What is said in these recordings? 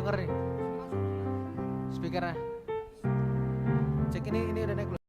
denger nih speakernya. Cek ini udah naik belum?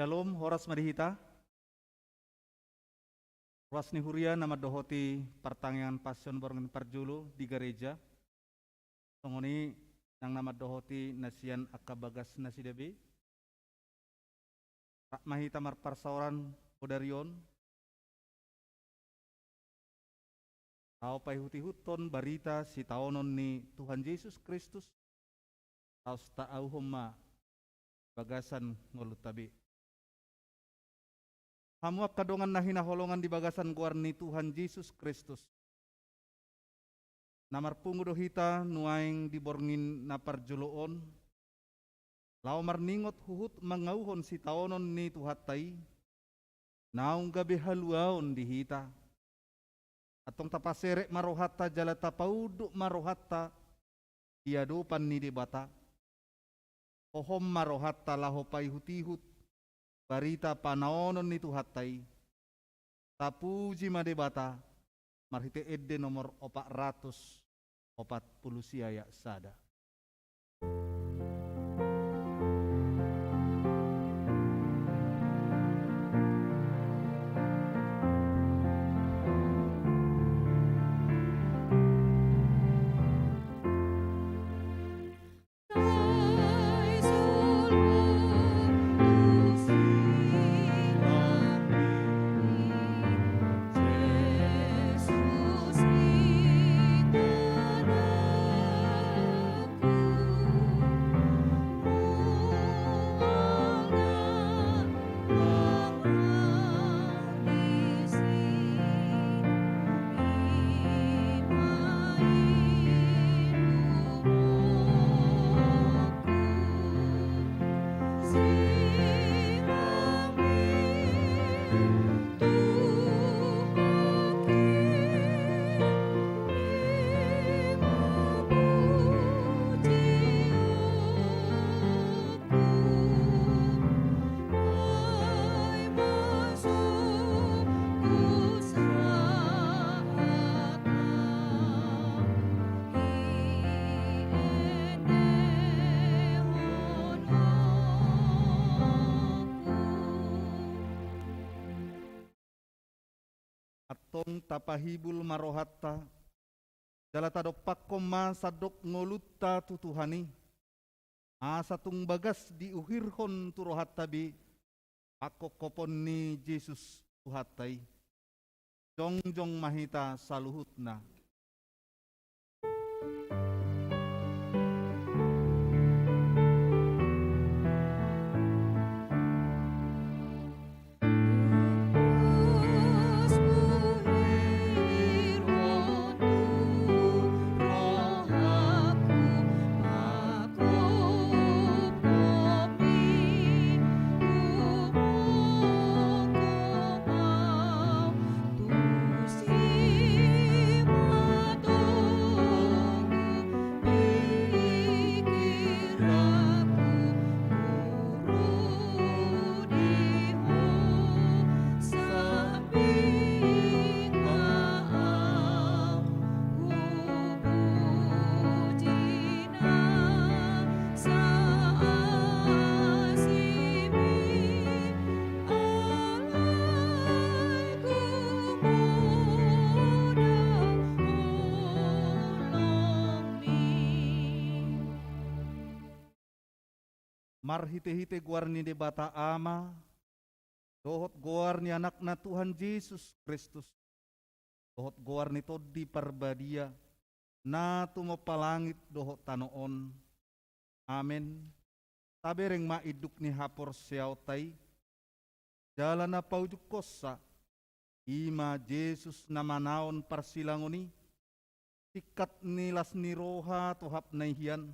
Shalom, horas marihita. Ruas ni huria nama dohoti pertanyaan pasion borongan parjulu di gereja. Songoni nang nama dohoti nasian akabagas nasi debi. Tak mahita marparsauran podarion. Tau paihuti huton barita si taonon ni Tuhan Yesus Kristus. Tau sta au homma bagasan ngolut tabi. Hamuak kadongan na hinaholongan di bagasan guar ni Tuhan Yesus Kristus. Namar pungudo hita nuaing diborngin na parjuloon. Lao marningot huhut mangauhon si taonon ni Tuhatay. Naung gabi haluaon di hita. Atong tapasere marohata jala tapaudu marohata. Iadupan ni di bata. Ohom marohata lahopay hutihut. Barita panaonon ni Tuhatay. Tapuji madebata. Marhite edde nomor 440 siaya sada. Atong tapahibul marohatta dalatado pakoma sadok ngolutta tutuhani asa tung bagas diuhirhon turohattabi ako kopon ni Jesus Tuhatay jongjong mahita saluhutna. Marhite-hite guar ni debata ama, dohot guar ni anak na Tuhan Yesus Kristus, dohot guar ni todi parbadia, na tumapalangit dohot tanoon. Amen. Tabereng maiduk ni hapor siyautay, jalan na paujuk kosa, ima Yesus na manaon parsilangoni, sikat nilas ni roha tuhap naihian,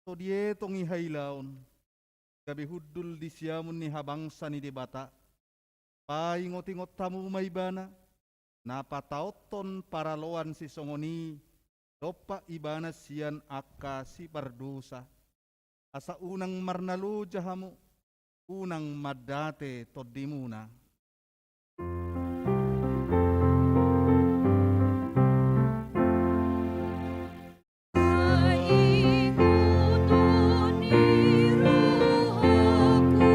so dietong ihailaon. Gabi hudul di siamun ni habangsa ni debata. Paingot-ingot tamu maibana. Napatauton paraloan si songoni. Dopa ibana sian aka si pardusa. Asa unang marnalu jahamu. Unang madate todimuna. Ikuton ni rohaku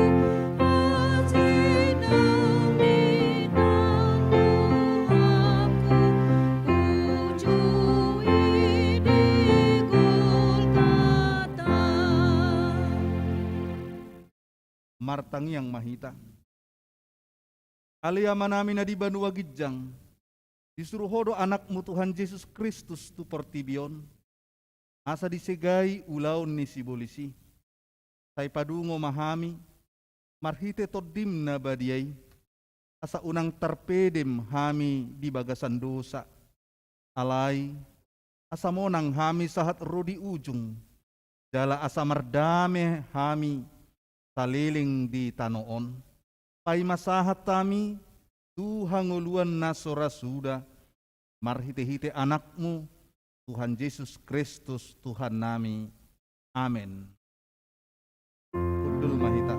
tang yang mahita. Alia manami na di banua gijang, disuruh hodo anakmu Tuhan Yesus Kristus tu pertibion, asa disegai ulaun ni si bolisi, say padungo mahami, marhite todim na badiay, asa unang tarpedem hami di bagasan dosa, alay, asa monang hami sahat rodi ujung, jala asa mardame hami saliling di tanoon. Pai masahat kami, Tuhan nguluan nasora suda, marhite-hite anakmu, Tuhan Yesus Kristus Tuhan nami. Amin. Kudul mahita.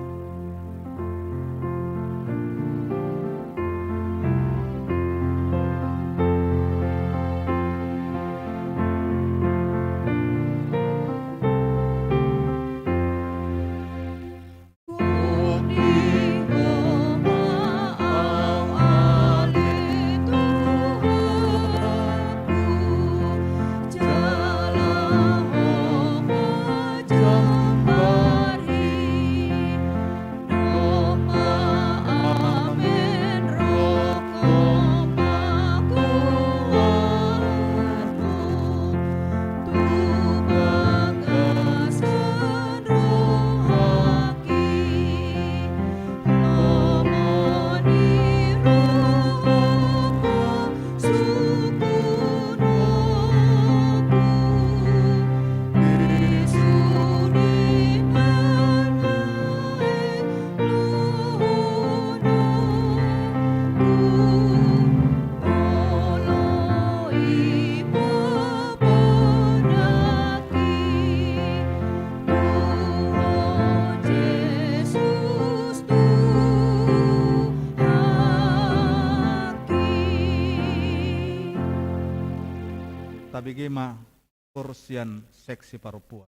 Tabigema porsian seksi parupuan.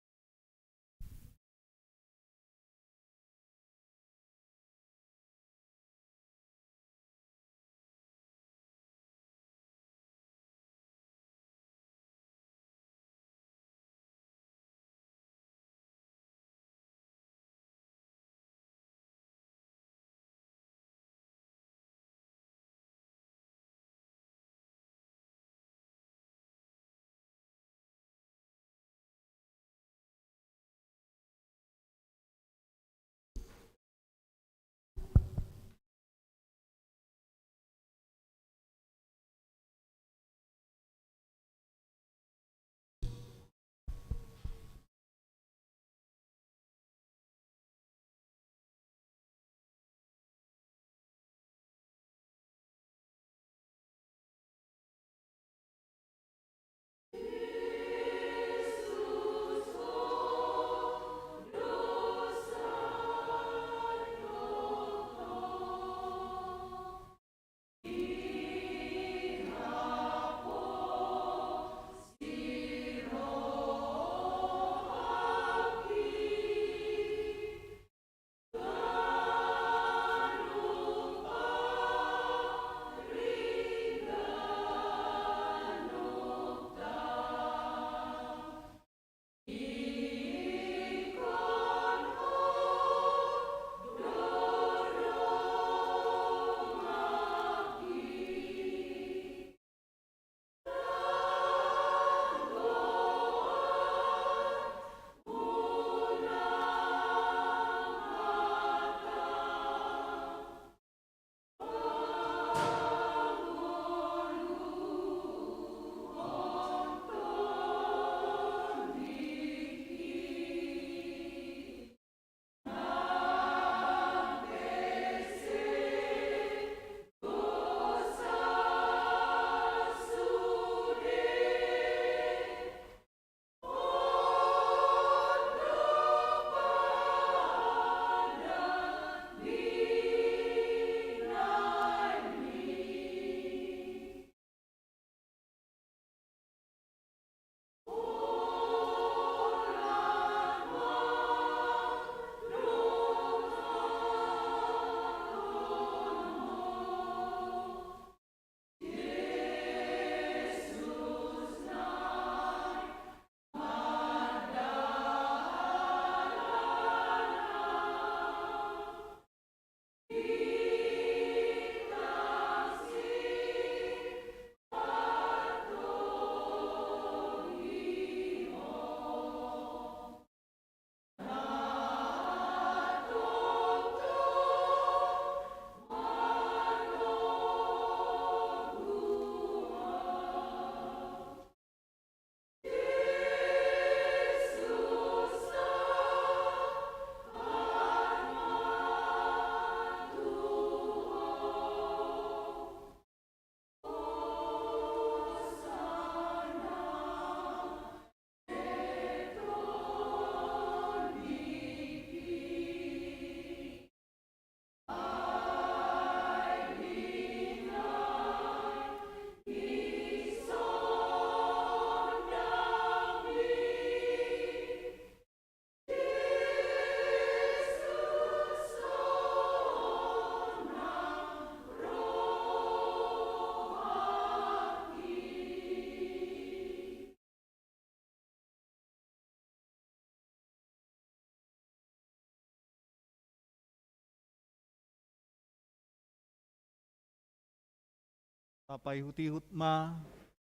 Tapai hutihut ma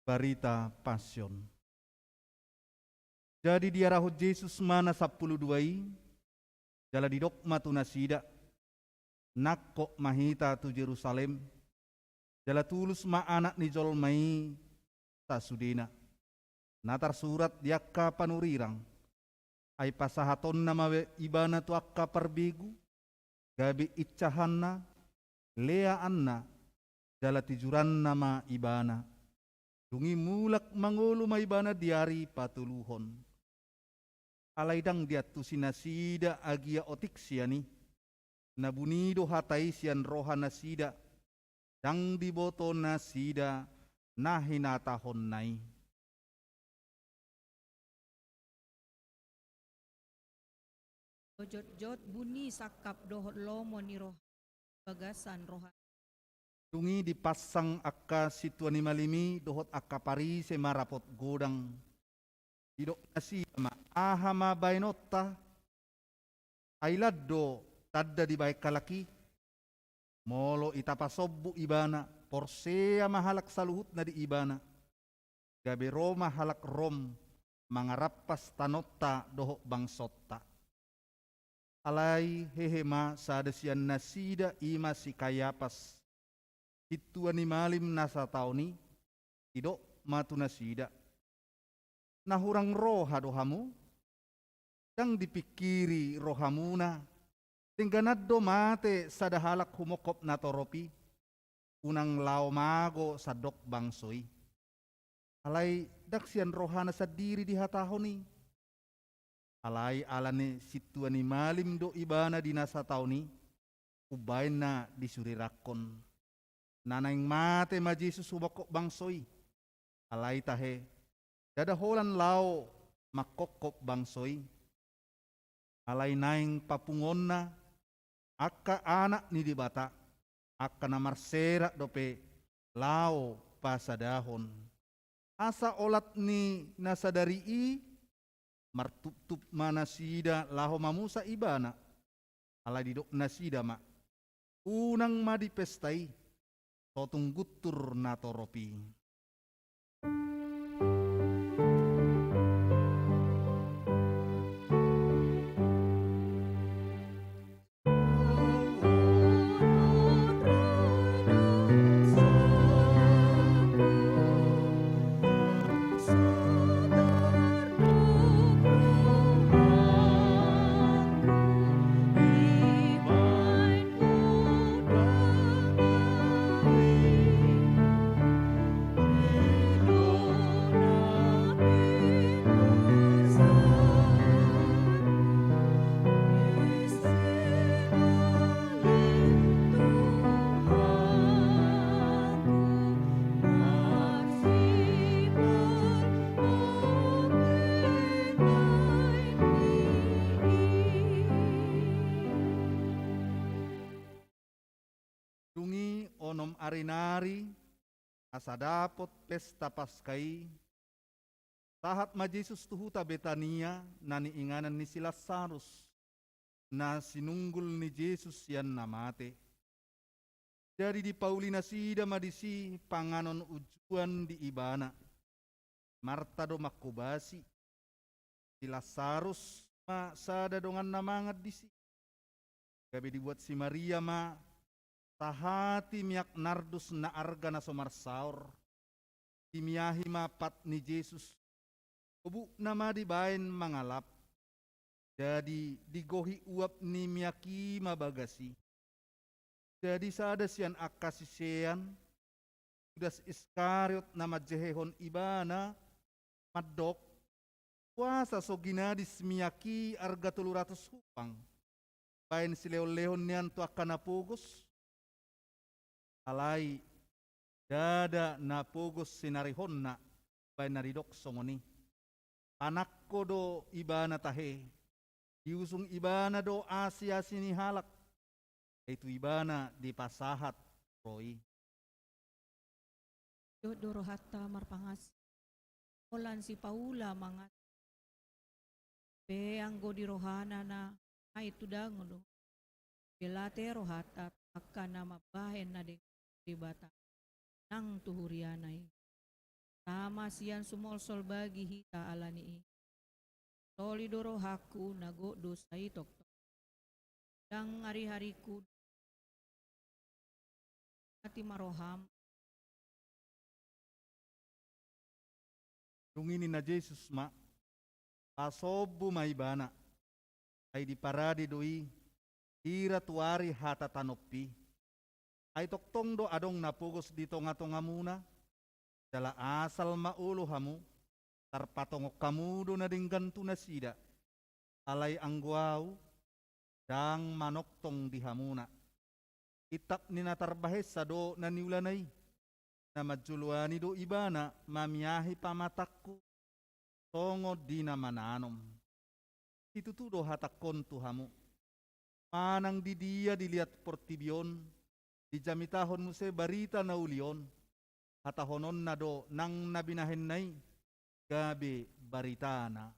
barita pasyon. Jadi dia rahut Yesus mana 12 jala didok matu nasida nakko mahita tu Jerusalem jala tulus ma anak ni jolmai tasudena natar surat diakka panurirang ay pasahaton nama ibana tu akka perbegu gabi icahanna lea anna jala tijuran nama ibana dungi mulak mangulu ma ibana diari patuluhon alaidang dia tu sinasida agia otik siani nabunido hatai sian roha nasida dang diboto nasida nahinata honnai. Jot-jot bunyi sakap dohot lomo ni roh bagasan roha. Tungi dipasang akka situani malimi dohot akka pari semarapot godang. Didok nasi ma ahama bainota ailaddo tadda di baik kalaki molo itapasobbu ibana porsea mahalak saluhut na di ibana gabe Roma halak rom mangarapas tanotta dohok bangsotta alai hehema sadesian nasida ima si kayapas ituani malim nasa tauni idok matu nasida nahurang roha dohamu dang dipikiri rohamuna tingganaddo mate sadahalak humokop na toropi unang lao mago sadok bangsoi alai daksian rohana sa diri di hatahoni alai alane situani malim do ibana di nasa tauni ubain na disurirakon nanaing mate ma Jesus humokop bangsoi alai tahe dada holan lao makokop bangsoi alai naing papungonna akka anak ni di bata akka namarsera dope lao pasadahon asa olat ni nasadari i martup manasida laho mamusa ibana alai didok nasida ma unang madi pestai totung gutur natoropi. Dungi onom arinari asa dapot pesta paskai tahat ma Jesus tuhuta Betania nani inganan ni si Lazarus na sinunggul ni Jesus yan namate. Jadi di Paulina sida madisi panganon ujuan di ibana. Marta do makubasi si Lazarus ma sada dongan namangat disi. Gabi dibuat si Maria ma tahati miak nardus na arga na somarsaur timiyahi mapat ni Jesus ubu nama dibain mangalap jadi digohi uap ni miyaki mabagasi jadi sada sian akasisean Judas Iskariot nama jehehon ibana madok puasa so ginadis miyaki arga 300 hupang bain si lehon nian tu akan napugos alai dada napugos sinarihon na bay naridok songoni anakko do ibana tahe diusung ibana do Asia sini halak itu ibana di pasahat roi Doro hatta marpangas olan si Paula mangat be anggo di rohana na itu dangon do belate rohata akan nama bahen na de di bata nang tuhurianay. Tama siyan sumolsol bagi hita alani. Solidoro haku nago dosay toktok. Dang hari-hariku ati maroham. Rungini na Jesus ma, pasobu maibana, ay di paradi doi, ira tuari hata tanopi, ay toktong do adong napugos dito nga tonga muna, dala asal maulo hamu, tarpatongok kamu do na dinggan na sida, alay ang guaw, dang manoktong di hamuna. Itap ni natarbahes sa do na niulanay, na majuluani do ibana mamiyahi pamatakku tongod di na mananom. Itutudo hatakon tuhamu. Manang di dia dilihat portibion, di jamitahon mo se barita na ulion, hatahonon na do nang nabinahin nay, gabi barita na.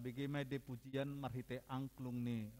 Abigi may depujian marhite angklung ni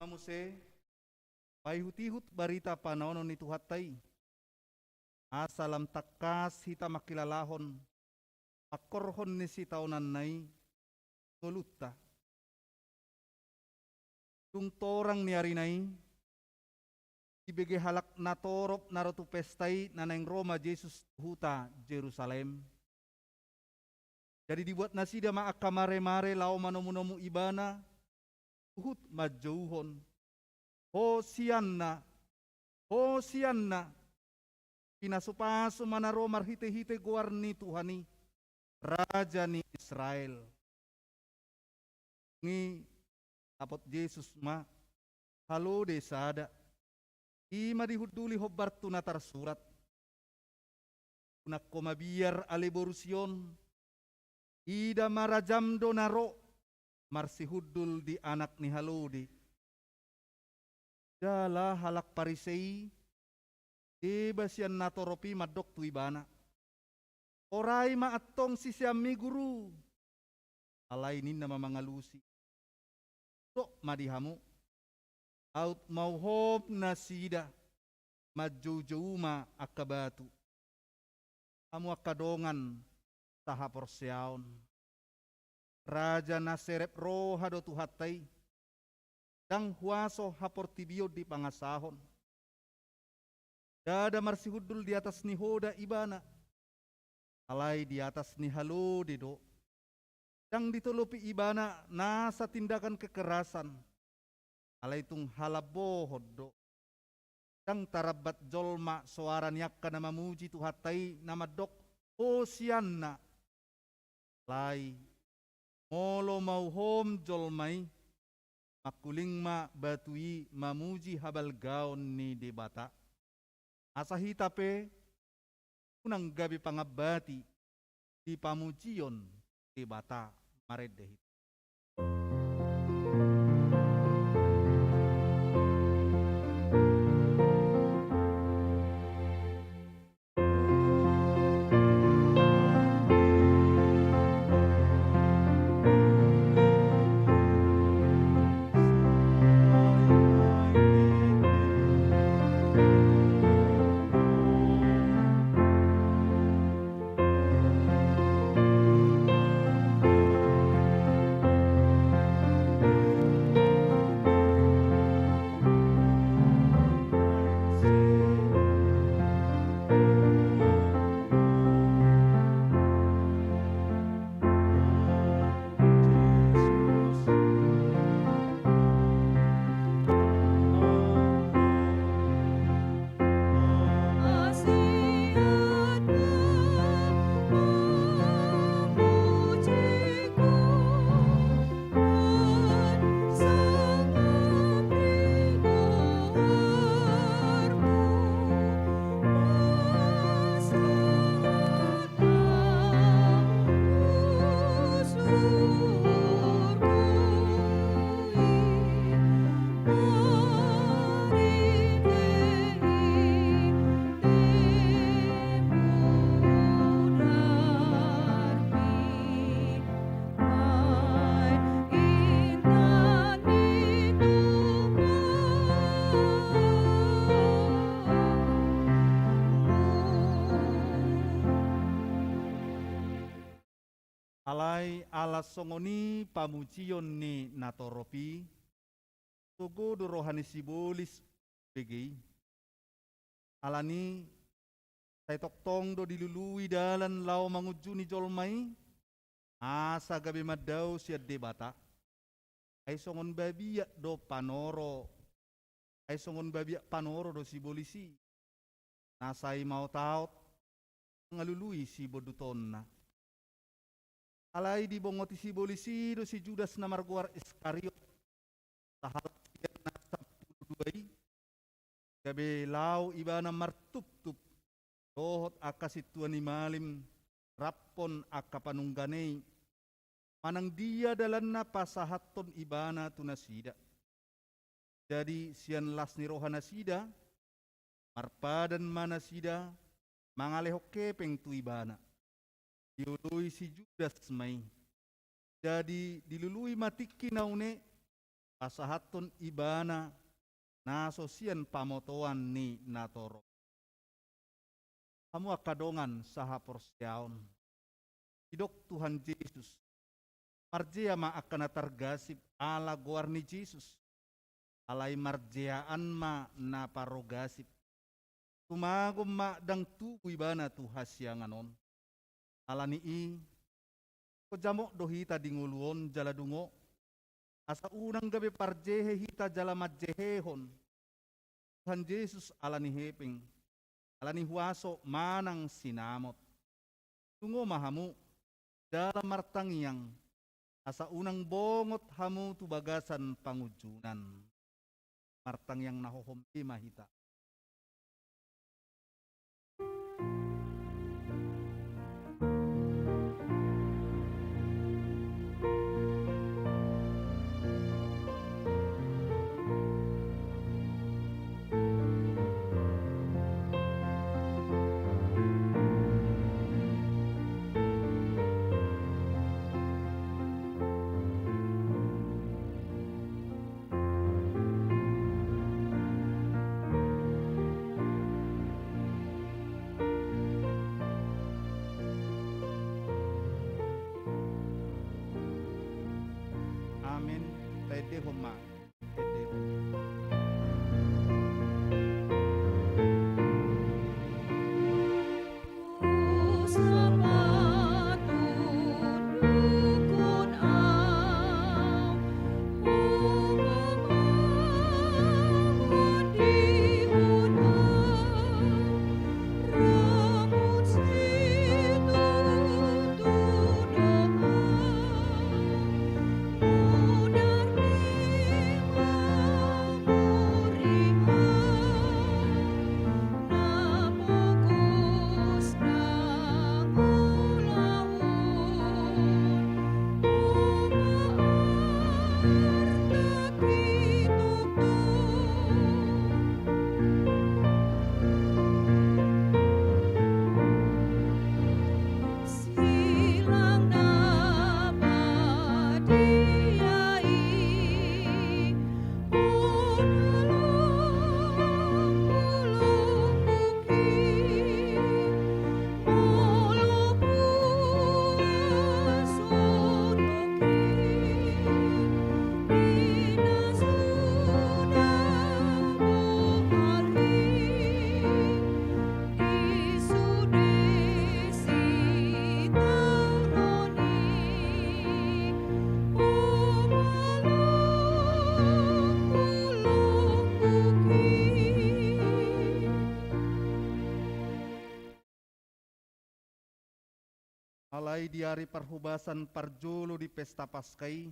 Muse, paihut-ihut barita panaonon ni Tuhatai. Asalam takas hita makilalahon, pakorhon ni si taunan nai, ngolutta. Tung torang ni arinai, ibege halak natorop narotu pestai naneng Roma Yesus huta Jerusalem. Jadi dibuat nasida maaka mare-mare lau manomu-nomu ibana, uhut majauhon. Hosianna, Hosianna, pinasupaso manaro marhite-hite guarni Tuhani, Raja ni Israel. Ngi tapot Yesus ma, halo desada, ima dihuduli hobartu natar surat. Unak komabiar aleborusyon, ida marajam donaro, marsihudul di anak ni halodi. Dala halak parisei, debasian natoropi madok tu ibana. Orai maatong sisiami guru, alai ninna mamangalusi. Tok madihamu, out mau hop nasida, majujuuma akabatu. Kamu akadongan taha porseaon. Raja naserep roha do tuhatai, dang huaso haportibio di pangasahon. Dada marsihudul di atas ni hoda ibana, alai di atas ni halo dido. Dang ditulupi ibana nasa tindakan kekerasan, alai tung halabohod do. Dang tarabat jolma suara niakka na mamuji tuhatai nama dok Hosianna. Lai molo mau hom jolmai, makuling ma batui mamuji habal gaon ni debata. Asahi tape unang gabi pangabati di pamujion debata maredehi. Alai ala songoni pamujion ni natoropi, togo do rohani sibolis begi. Alani say toktong do dilului dalan lau mangujuni jolmai, asa gabi madau siad debata. Ay songon babia do panoro, ay songon babia panoro do sibolisi. Nasay mau taot ngalului si bodutonna. Alai di bongoti si bolisi do si Judas na marguar Iskariot tahalak na 12 gabe lau ibana martup-tup dohot akasituan ni malim rappon akapanungganei manang dia dalan na pasahaton ibana tu nasida. Jadi sian las ni roha nasida marpadan manasida mangalehoke peng tu ibana. Diului si Judas mai. Jadi dilului matiki naune pasahatun ibana na sosian pamotoan ni natoro. Kamu akadongan saha porsyaon. Hidok Tuhan Yesus. Marjea ma akan targasip ala goar ni Yesus. Alai marjeaan ma na parogasip. Tumagom ma dang tubuh ibana tu hasyanganon. Alani i ko jamok do hita dinguluon jala dungo. Asa unang gabi parjehe hita jala majehehon. Tuhan Yesus alani hepeng. Alani huaso manang sinamot. Tungo mahamu dalam martangiang. Asa unang bongot hamu tu bagasan pangujunan. Martangiang nahohompi mahita. Amin. Tede homa. Tede homa. Alai di hari perhubasan parjolo di pesta paskai.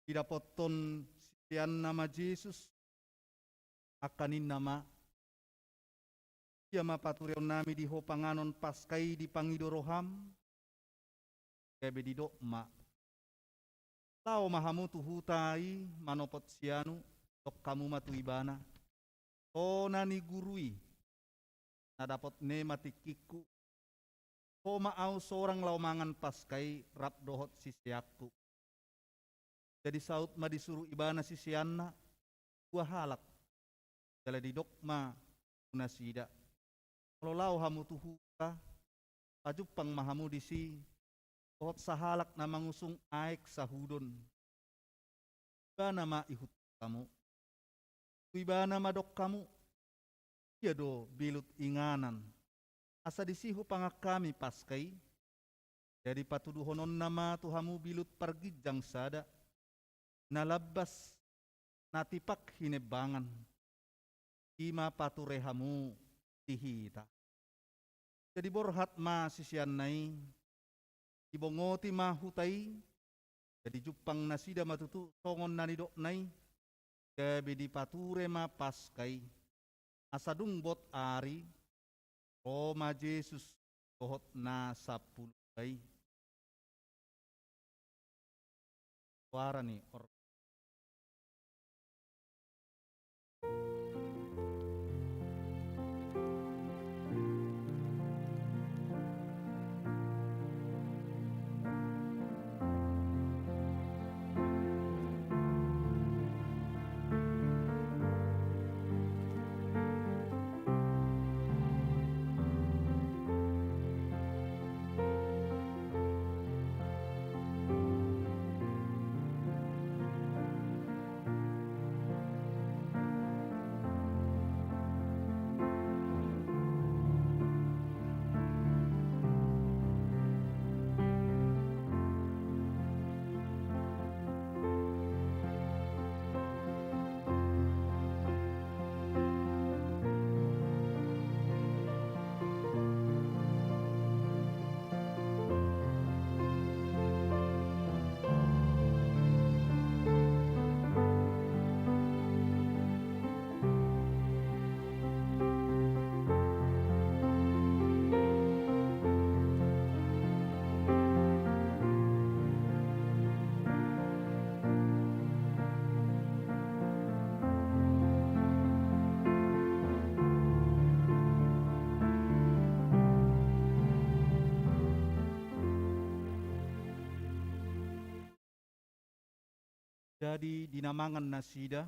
Didapoton sian nama Yesus. Akanin nama. Ia mapaturion nami di hopanganon paskai di pangidoroham. Kebe di dokma. Tao mahamu tuhutai manopot sianu. Tok kamu matu ibana. O nani gurui. Nadapot ne matikiku. Ko maaw seorang laumangan paskai rap dohot sisiakku. Jadi saut ma disuruh ibana sisianna gua halak. Jala di dokma unasida. Kalau lau hamu tuhuka pajupang mahamu disi dohot sahalak na mangusung aik sahudon. Ibana ma ihut kamu. Ibana ma dok kamu. Iya do bilut inganan. Asa disihu pangak kami paskai. Jadi patuduhonon nama tuhamu bilut pargijang sada. Nalabas natipak hinebangan. Ima paturehamu tihita. Jadi borhat ma sisian nai. Ibongoti ma hutai. Jadi jupang nasida matutu songon nanidok nai. Gabi di pature ma paskai. Asadung bot ari. Roma Yesus dohot na 10 bay. Suara nih Jadi dinamangan nasida,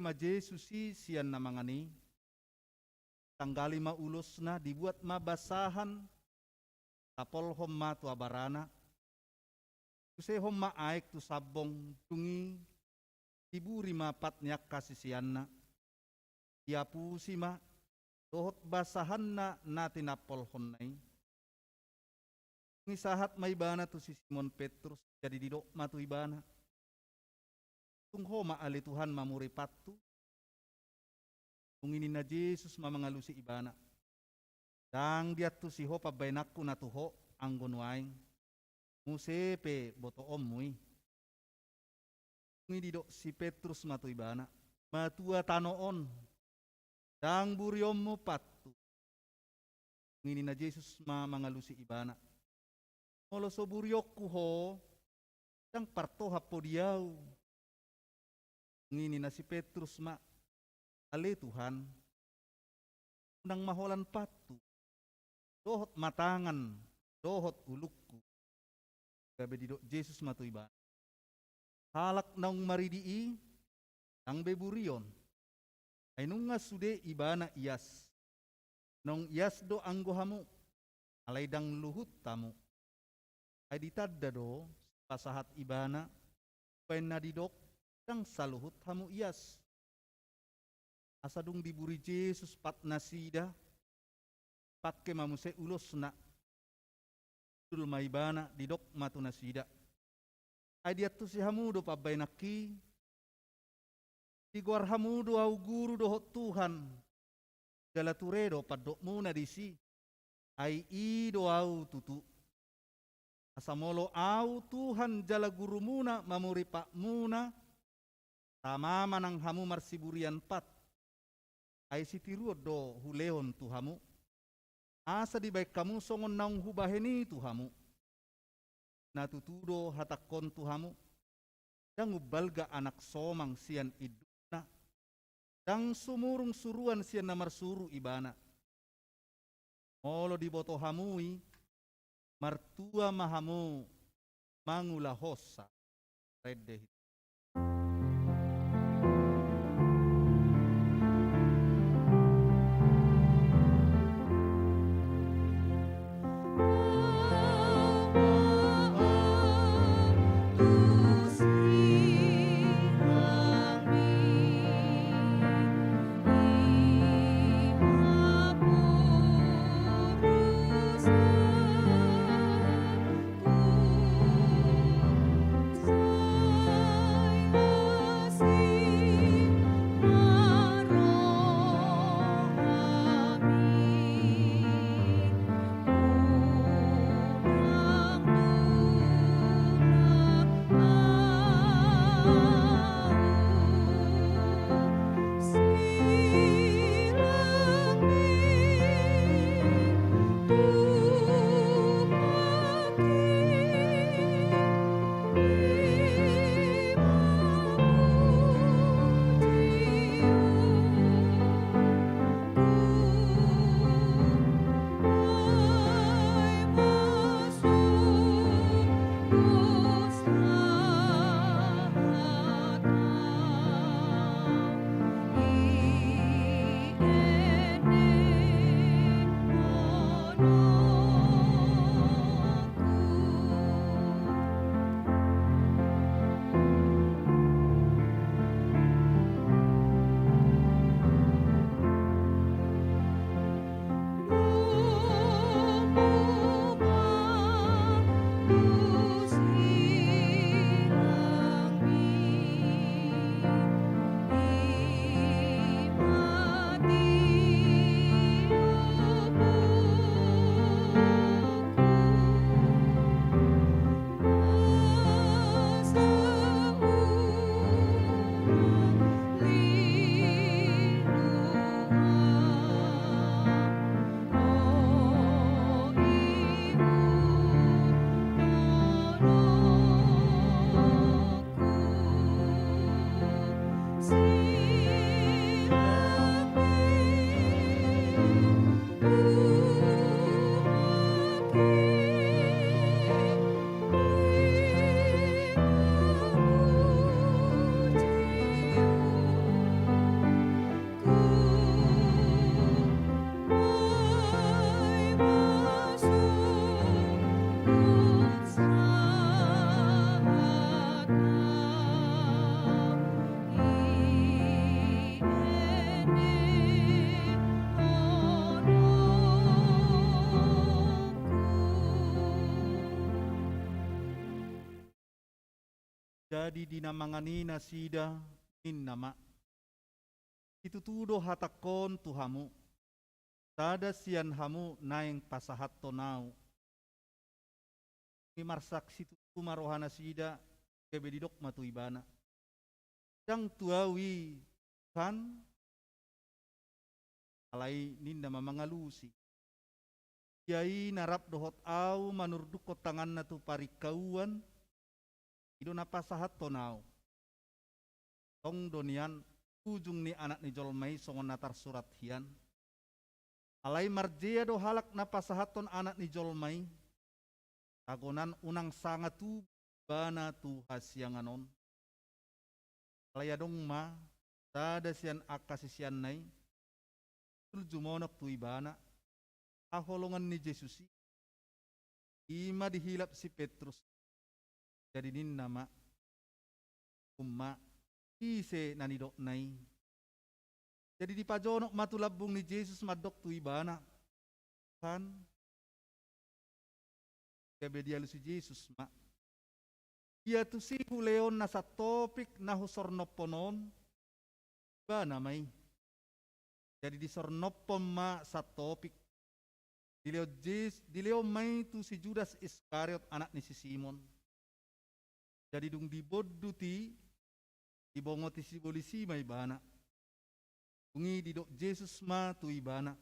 ma Jesus sian namangani, tanggali maulusna dibuat mabasahan, tapol homma tu abarana, kuse homma aik tu sabong tungi, diburi mapatnya kasisianna, diapusi ma, dohot basahanna natin apol honnai. Ngisahat maibana tu si Simon Petrus, jadi didok matu ibana. Tungho maali Tuhan mamuri patu. Tunginin na Jesus mamangalusi ibana. Dang dia tu si ho pabainakku na tuho anggon waing. Musepe boto omui. Tungi didok si Petrus matu ibana. Matua tanoon. Dang buriom mo patu. Tunginin na Jesus mamangalusi ibana. Molo so buryokku ho. Dang parto hapo diau. Ngini na si Petrus ma, ale Tuhan, unang maholan patu, dohot matangan, dohot ulukku, gabi di Jesus matu iba. Halak naung maridii, ang beburion, ay nung nga sude ibana iyas, nung iyas do anggohamu, alay dang luhut tamu, ay ditadda do, pasahat ibana, pain na didok, dang saluhut hamu iyas. Asadung diburi Jesus pat nasida, pat ke mamuse ulos na, dul maibana didok matu nasida. Ay diat tu si hamudo pabainaki, digwar hamudo au guru dohot Tuhan, galaturedo padok muna disi, ay ido au tutu. Asamolo au Tuhan jala guru muna mamuri pak muna, tama manang hamu marsiburian pat. Ay sitiruo do hulehon tuhamu. Asa di baik kamu songon naung hubaheni tuhamu. Natutudo hatakon tuhamu. Dang ubalga anak somang sian iduna. Dang sumurung suruan sian namar suru ibana. Molo di boto hamui. Martua mahamu mangula hosa. Redde Jadi dinamangani nasida nin nama. Itu tudo hatakon tuhamu. Tada sian hamu naeng pasahat tonau. Imarsak situ marohana sida kebedidok matu ibana. Yang tuawi kan alai ninda mamangalusi. Yai narap dohot au manurduk tangan natu parikauan. Ido napasahat tonau. Tong donian ujung ni anak ni jolmai songon natar surat hian. Alai marjea do halak napasahaton anak ni jolmai. Tagonan unang sangat tu bana tu hasyanganon. Alai adong ma tada sian akasisian nai. Tuljumonok tu ibana. Aholongan ni Yesusi. Ima dihilap si Petrus. Jadi nin nama umma ise nanidok nai. Jadi di pajonok matulabung ni Yesus madok tu ibana. Kan kebedia si Yesus ma. Ia tu si huleon nasa topik na husornoponon. Ba namay. Jadi di sornopon ma sa topik. Dileo may tu si Judas Iskariot anak ni si Simon. Jadi dung diboduti dibongoti si polisi may bana. Tungi didok Jesus ma tu ibana.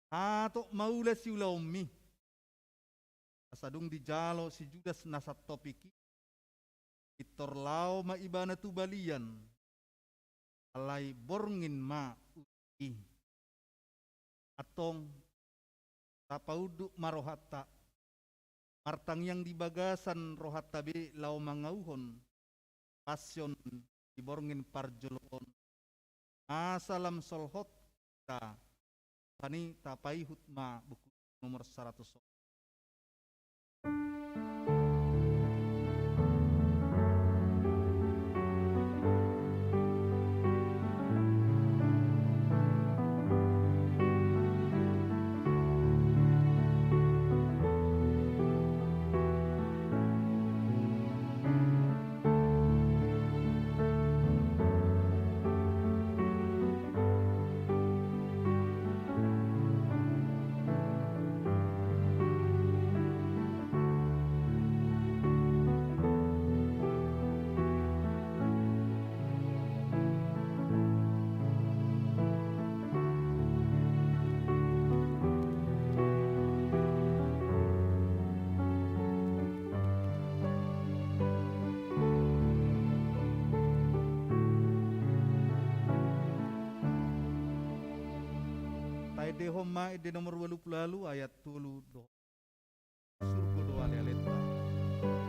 Ato maula si ulaumi. Asadung dijalo si Judas nasa topiki. Itorlao ma ibana tu balian. Alay borngin ma uti. Atong tapauduk marohata. Martang yang dibagasan rohat tabi lau mangauhon. Pasyon diborngin parjolon. Asalam solhot ta. Pani tapai hutma buku nomor 100. Ide homa ide nomor 80 lalu ayat 10 do. Surgo do aleleta. Thank you.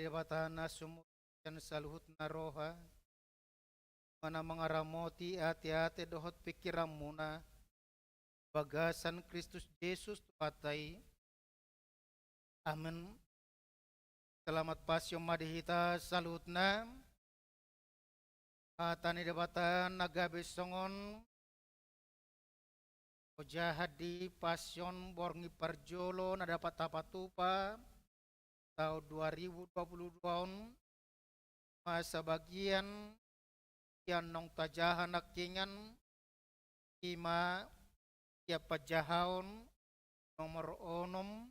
batana sumut dan saluhut na roha mana mengaramoti hati-hati dohot pikiranmu na bagasan Kristus Yesus Tuhatai. Amin. Selamat pasyo madihita salut na tani debatan nagabe songon jahat di pasyon borngi parjolo na dapat tapatupa tahun 2022 masa bagian yang nong tajahan nakingan ima ya pajahaon nomor onom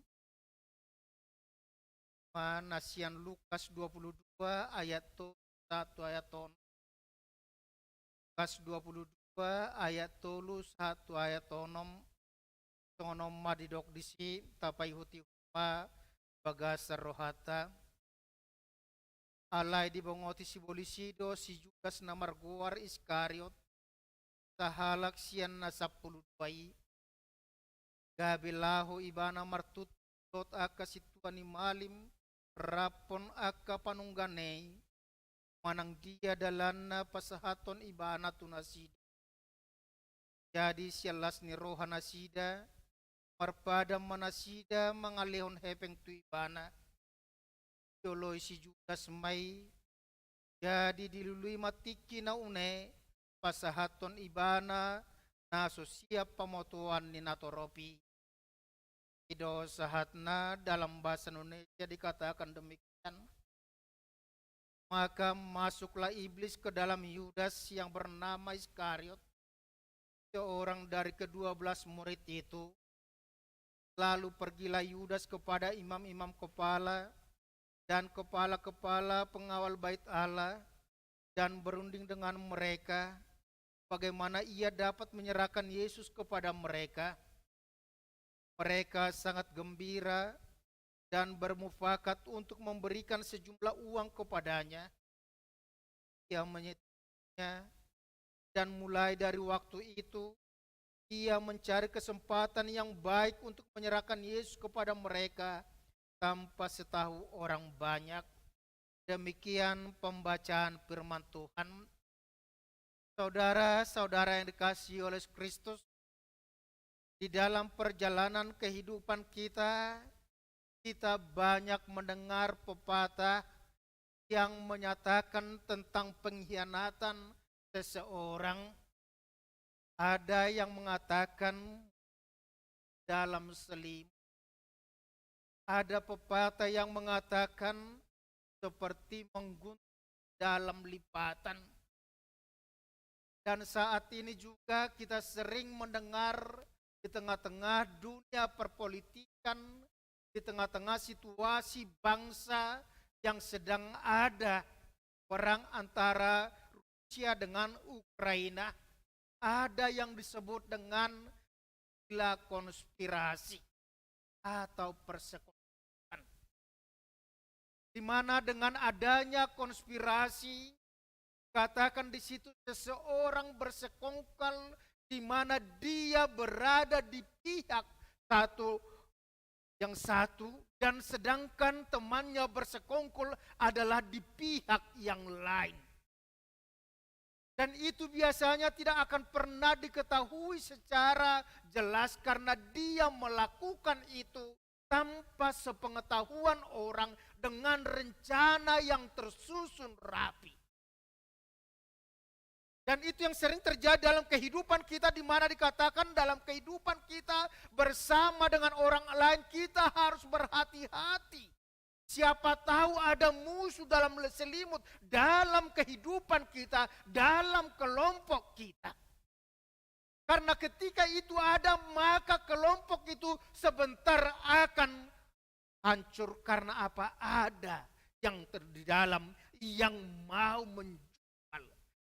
manasian Lukas 22 ayat 1 ayat ton Lukas 22 ayat 1 ayat onom songonom madidok disi tapai huti huma bagasar rohata alai dibongoti si bolisido si Judas namar goar Iskariot sahalak sian na 10 bayi gabilahu ibana martut tot aka situan malim rapon aka panungganei manang dia dalana pasahaton ibana tunasid jadi sialas ni roha nasida marpada manasida mangalehon hepeng tu ibana Yoloi si Judas mai jadi dilului matiki na une pasahaton ibana na siap pemotuan ni natoropi. Ido sahatna dalam bahasa Indonesia dikatakan demikian. Maka masuklah iblis ke dalam Yudas yang bernama Iskariot, seorang dari ke-12 murid itu. Lalu pergilah Yudas kepada imam-imam kepala dan kepala-kepala pengawal bait Allah dan berunding dengan mereka bagaimana ia dapat menyerahkan Yesus kepada mereka. Mereka sangat gembira dan bermufakat untuk memberikan sejumlah uang kepadanya. Ia menyetujui dan mulai dari waktu itu ia mencari kesempatan yang baik untuk menyerahkan Yesus kepada mereka tanpa setahu orang banyak. Demikian pembacaan firman Tuhan. Saudara-saudara yang dikasihi oleh Kristus, di dalam perjalanan kehidupan kita, kita banyak mendengar pepatah yang menyatakan tentang pengkhianatan seseorang. Ada yang mengatakan dalam selimut. Ada pepatah yang mengatakan seperti menggunting dalam lipatan. Dan saat ini juga kita sering mendengar di tengah-tengah dunia perpolitikan, di tengah-tengah situasi bangsa yang sedang ada perang antara Rusia dengan Ukraina, ada yang disebut dengan gila konspirasi atau persekutuan. Di mana dengan adanya konspirasi, katakan di situ seseorang bersekongkol di mana dia berada di pihak yang satu dan sedangkan temannya bersekongkol adalah di pihak yang lain. Dan itu biasanya tidak akan pernah diketahui secara jelas karena dia melakukan itu tanpa sepengetahuan orang dengan rencana yang tersusun rapi. Dan itu yang sering terjadi dalam kehidupan kita, di mana dikatakan dalam kehidupan kita bersama dengan orang lain kita harus berhati-hati. Siapa tahu ada musuh dalam selimut, dalam kehidupan kita, dalam kelompok kita. Karena ketika itu ada, maka kelompok itu sebentar akan hancur. Karena apa? Ada yang di dalam yang mau menjual.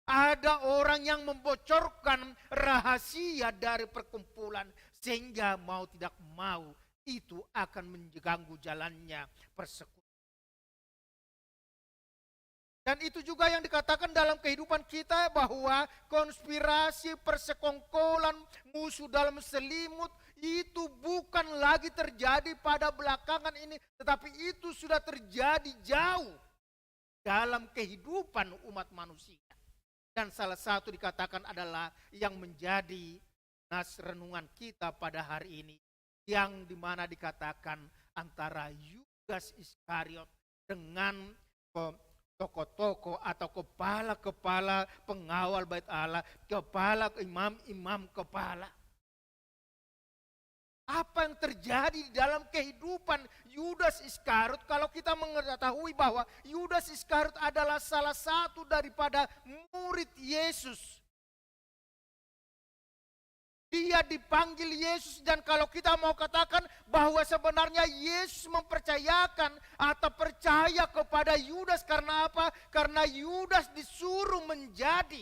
Ada orang yang membocorkan rahasia dari perkumpulan. Sehingga mau tidak mau itu akan mengganggu jalannya persekutuan. Dan itu juga yang dikatakan dalam kehidupan kita bahwa konspirasi, persekongkolan, musuh dalam selimut itu bukan lagi terjadi pada belakangan ini, tetapi itu sudah terjadi jauh dalam kehidupan umat manusia. Dan salah satu dikatakan adalah yang menjadi nas renungan kita pada hari ini, yang dimana dikatakan antara Yudas Iskariot dengan tokoh-tokoh atau kepala-kepala pengawal bait Allah, kepala imam-imam kepala. Apa yang terjadi di dalam kehidupan Yudas Iskariot kalau kita mengetahui bahwa Yudas Iskariot adalah salah satu daripada murid Yesus. Dia dipanggil Yesus, dan kalau kita mau katakan bahwa sebenarnya Yesus mempercayakan atau percaya kepada Yudas karena apa? Karena Yudas disuruh menjadi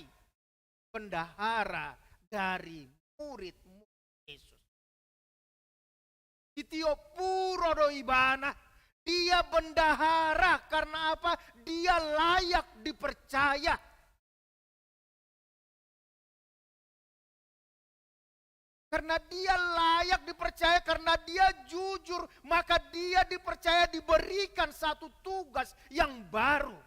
bendahara dari murid-murid Yesus. Itio puro do ibana, dia bendahara karena apa? Dia layak dipercaya. Karena dia layak dipercaya, karena dia jujur, maka dia dipercaya diberikan satu tugas yang baru.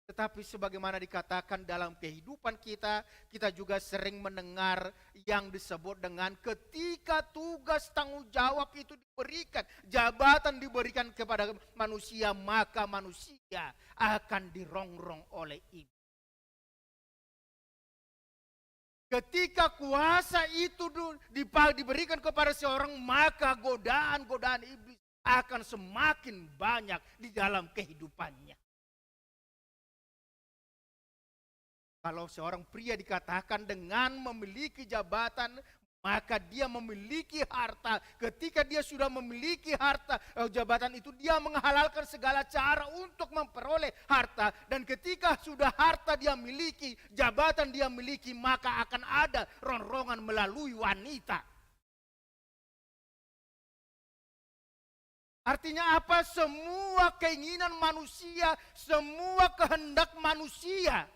Tetapi sebagaimana dikatakan dalam kehidupan kita, kita juga sering mendengar yang disebut dengan ketika tugas tanggung jawab itu diberikan, jabatan diberikan kepada manusia, maka manusia akan dirongrong oleh iblis. Ketika kuasa itu diberikan kepada seorang, maka godaan-godaan iblis akan semakin banyak di dalam kehidupannya. Kalau seorang pria dikatakan dengan memiliki jabatan, maka dia memiliki harta. Ketika dia sudah memiliki harta, jabatan itu, dia menghalalkan segala cara untuk memperoleh harta. Dan ketika sudah harta dia miliki, jabatan dia miliki, maka akan ada ronrongan melalui wanita. Artinya apa? Semua keinginan manusia, semua kehendak manusia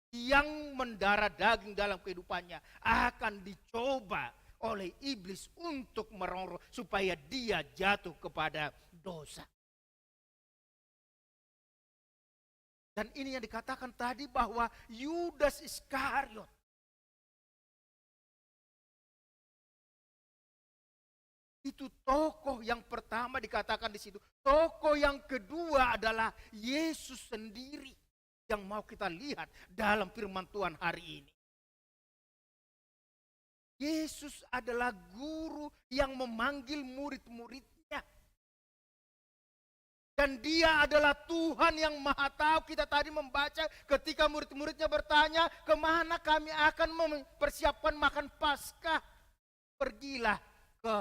yang mendarah daging dalam kehidupannya akan dicoba oleh iblis untuk merongrong supaya dia jatuh kepada dosa. Dan ini yang dikatakan tadi bahwa Yudas Iskariot itu tokoh yang pertama dikatakan di situ. Tokoh yang kedua adalah Yesus sendiri yang mau kita lihat dalam firman Tuhan hari ini. Yesus adalah guru yang memanggil murid-muridnya. Dan dia adalah Tuhan yang maha tahu. Kita tadi membaca ketika murid-muridnya bertanya, kemana kami akan mempersiapkan makan Paskah? Pergilah ke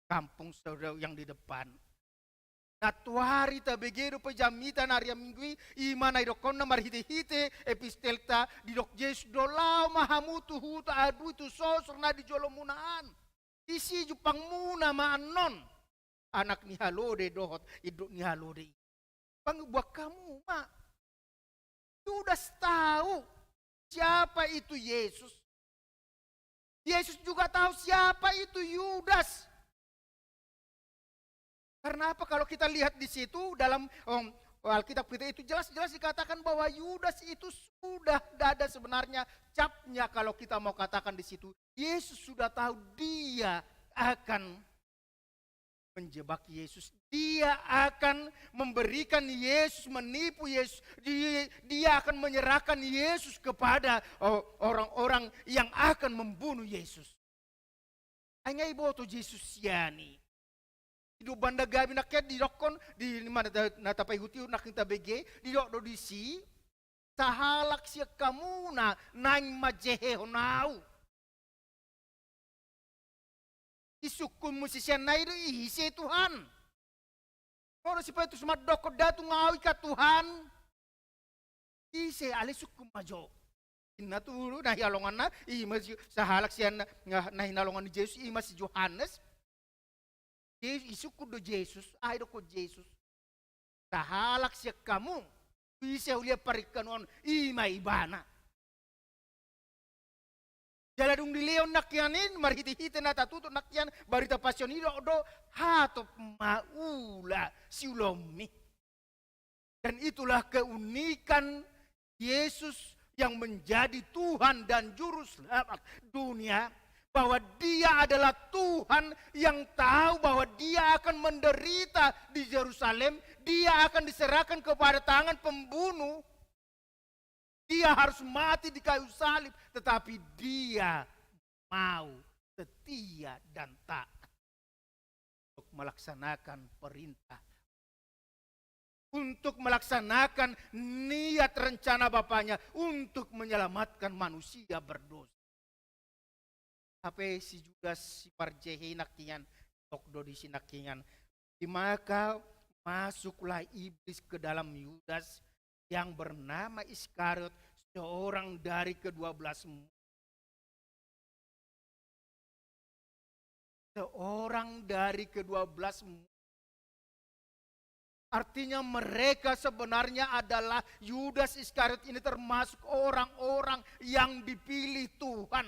kampung saudara yang di depan. Natuari tabegedo pejamita naria mingui imana idokon na marhite-hite epistelta didok Yesus dolau mahamutu huta adu itu sosor na di jolomunaan. Isi jupang muna maanon. Anak ni halode dohot iduk ni halode. Pangbuat kamu mak. Yudas tahu siapa itu Yesus. Yesus juga tahu siapa itu Yudas. Karena apa? Kalau kita lihat di situ dalam Alkitab kita itu jelas-jelas dikatakan bahwa Yudas itu sudah ada sebenarnya capnya. Kalau kita mau katakan di situ, Yesus sudah tahu dia akan menjebak Yesus. Dia akan memberikan Yesus, menipu Yesus. Dia akan menyerahkan Yesus kepada orang-orang yang akan membunuh Yesus. Hanya ibu tu Yesus yani. Di banda gabi nakya di dokon di mana natapai hutiu nakita bege di dok do disi sahalak siya kamuna nang majehe honau isukun mo siya na ito ihise Tuhan. Koro si pa ito sumadoko dato ngawi ka Tuhan ise alisukun majo inaturo na hialongan na imas sahalak siya na hinalongan ni Jesus imas si Johannes. Isuko do Jesus, ay do ko Jesus. Tahalak siya kamu, bisa ulia parikanon, ima ibana. Jaladung di leon nakyanin, marhiti-hiti na tatuto nakyan, barita pasyon do hatop maula siulomi. Dan itulah keunikan Yesus yang menjadi Tuhan dan Juru Selamat dunia. Bahwa dia adalah Tuhan yang tahu bahwa dia akan menderita di Yerusalem. Dia akan diserahkan kepada tangan pembunuh. Dia harus mati di kayu salib. Tetapi dia mau setia dan taat untuk melaksanakan perintah. Untuk melaksanakan niat rencana Bapaknya untuk menyelamatkan manusia berdosa. Sampai si Judas si Parjehi nakian, Tokdo di sinakian. Maka masuklah iblis ke dalam Yudas yang bernama Iskariot, seorang dari ke-12. Seorang dari ke-12. Artinya mereka sebenarnya adalah Yudas Iskariot ini termasuk orang-orang yang dipilih Tuhan.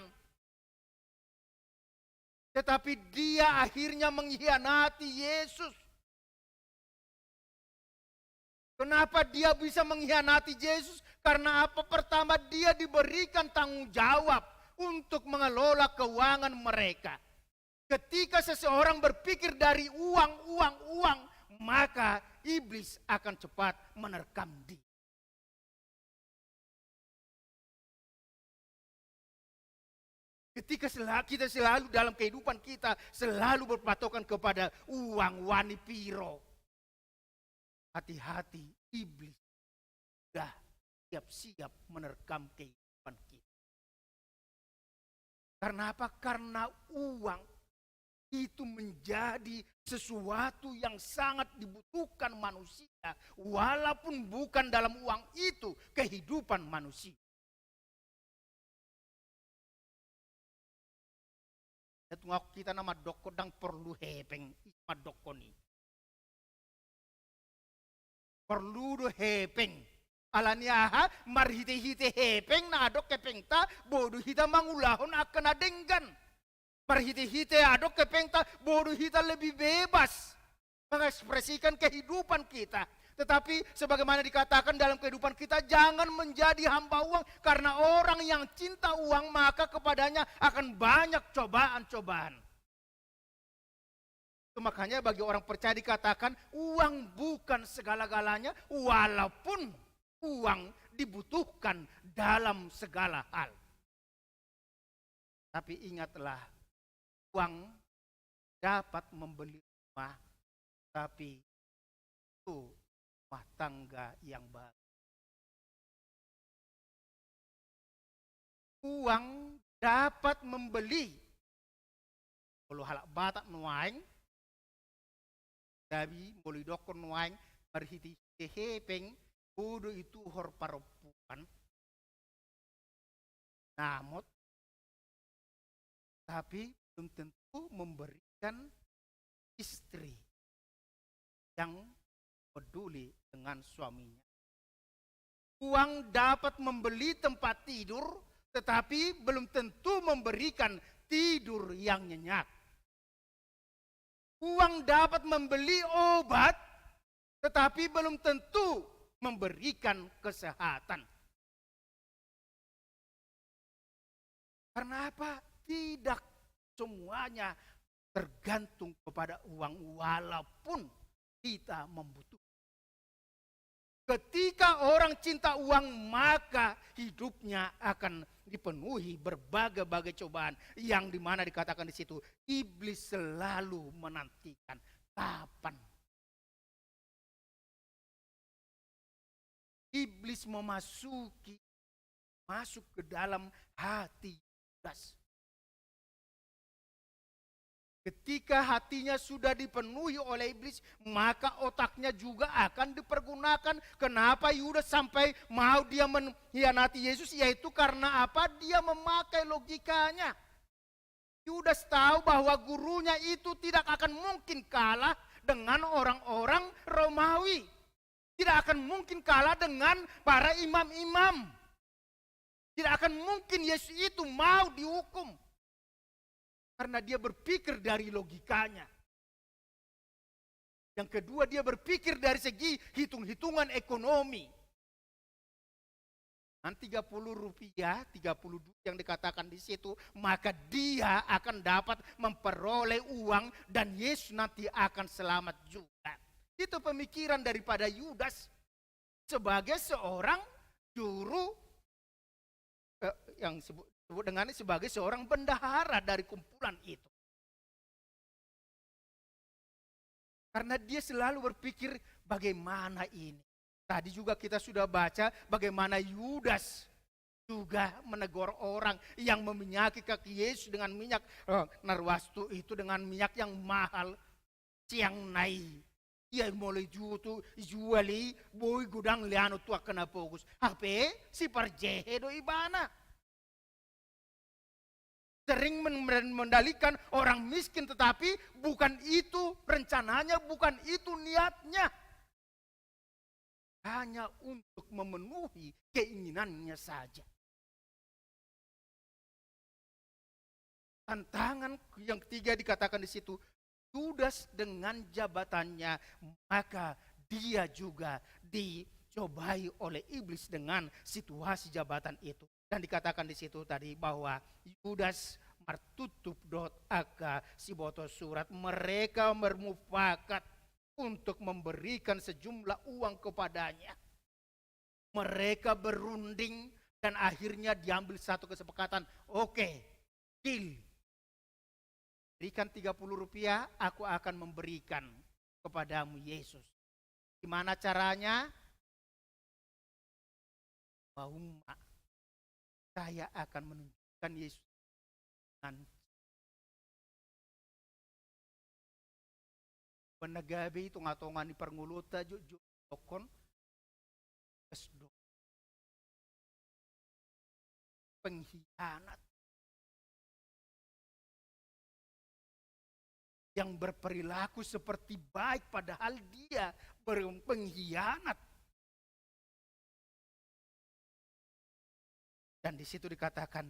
Tetapi dia akhirnya mengkhianati Yesus. Kenapa dia bisa mengkhianati Yesus? Karena apa? Pertama, dia diberikan tanggung jawab untuk mengelola keuangan mereka. Ketika seseorang berpikir dari uang, maka iblis akan cepat menerkam dia. Ketika kita selalu dalam kehidupan kita selalu berpatokan kepada uang, wani piro. Hati-hati, iblis sudah siap-siap menerkam kehidupan kita. Karena apa? Karena uang itu menjadi sesuatu yang sangat dibutuhkan manusia. Walaupun bukan dalam uang itu kehidupan manusia. Tunggu kita nama doko dang perlu hepeng isma doko ni. Perlu do hepeng. Alania ha marhite-hite hepeng na adok kepeng ta bodoh hita mangulahon akan adenggan. Marhite-hite adok kepeng ta bodoh hita lebih bebas mengekspresikan kehidupan kita. Tetapi sebagaimana dikatakan dalam kehidupan kita, jangan menjadi hamba uang. Karena orang yang cinta uang, maka kepadanya akan banyak cobaan-cobaan. Itu makanya bagi orang percaya dikatakan, uang bukan segala-galanya, walaupun uang dibutuhkan dalam segala hal. Tapi ingatlah, uang dapat membeli rumah, tapi itu rumah tangga yang baik. Uang dapat membeli. Kalau halak batak nuaing, tapi boleh dokon nuaing, berhiti hepeng, bodoh itu hor paropuan. Namun, tapi belum tentu memberikan istri yang peduli dengan suaminya. Uang dapat membeli tempat tidur, tetapi belum tentu memberikan tidur yang nyenyak. Uang dapat membeli obat, tetapi belum tentu memberikan kesehatan. Karena apa? Tidak semuanya tergantung kepada uang, walaupun kita membutuhkan. Ketika orang cinta uang, maka hidupnya akan dipenuhi berbagai-bagai cobaan yang dimana dikatakan di situ iblis selalu menantikan kapan iblis masuk ke dalam hati Yudas. Ketika hatinya sudah dipenuhi oleh iblis, maka otaknya juga akan dipergunakan. Kenapa Yudas sampai mau dia mengkhianati Yesus? Yaitu karena apa? Dia memakai logikanya. Yudas tahu bahwa gurunya itu tidak akan mungkin kalah dengan orang-orang Romawi. Tidak akan mungkin kalah dengan para imam-imam. Tidak akan mungkin Yesus itu mau dihukum. Karena dia berpikir dari logikanya. Yang kedua, dia berpikir dari segi hitung-hitungan ekonomi. Dan 30 rupiah, 30 duit yang dikatakan di situ, maka dia akan dapat memperoleh uang dan Yesus nanti akan selamat juga. Itu pemikiran daripada Yudas sebagai seorang juru yang sebut dengan sebagai seorang bendahara dari kumpulan itu. Karena dia selalu berpikir bagaimana ini. Tadi juga kita sudah baca bagaimana Yudas juga menegur orang yang meminyaki kaki Yesus dengan minyak narwastu itu, dengan minyak yang mahal. Siang nai. Ia mulai juali boy gudang liano tua kena fokus. HP si parjehe do ibana. Sering mendalikan orang miskin, tetapi bukan itu rencananya, bukan itu niatnya. Hanya untuk memenuhi keinginannya saja. Tantangan yang ketiga dikatakan di situ, Yudas dengan jabatannya, maka dia juga dicobai oleh iblis dengan situasi jabatan itu. Dan dikatakan di situ tadi bahwa Yudas martutup dot aka si boto surat, mereka bermufakat untuk memberikan sejumlah uang kepadanya. Mereka berunding dan akhirnya diambil satu kesepakatan. Oke, deal. Berikan 30 rupiah, aku akan memberikan kepadamu Yesus. Gimana caranya? Bahwa saya akan menunjukkan Yesus dengan penagabi itu ngatongan di pernguluta jujuk tokon kesdo pengkhianat yang berperilaku seperti baik padahal dia pengkhianat. Dan di situ dikatakan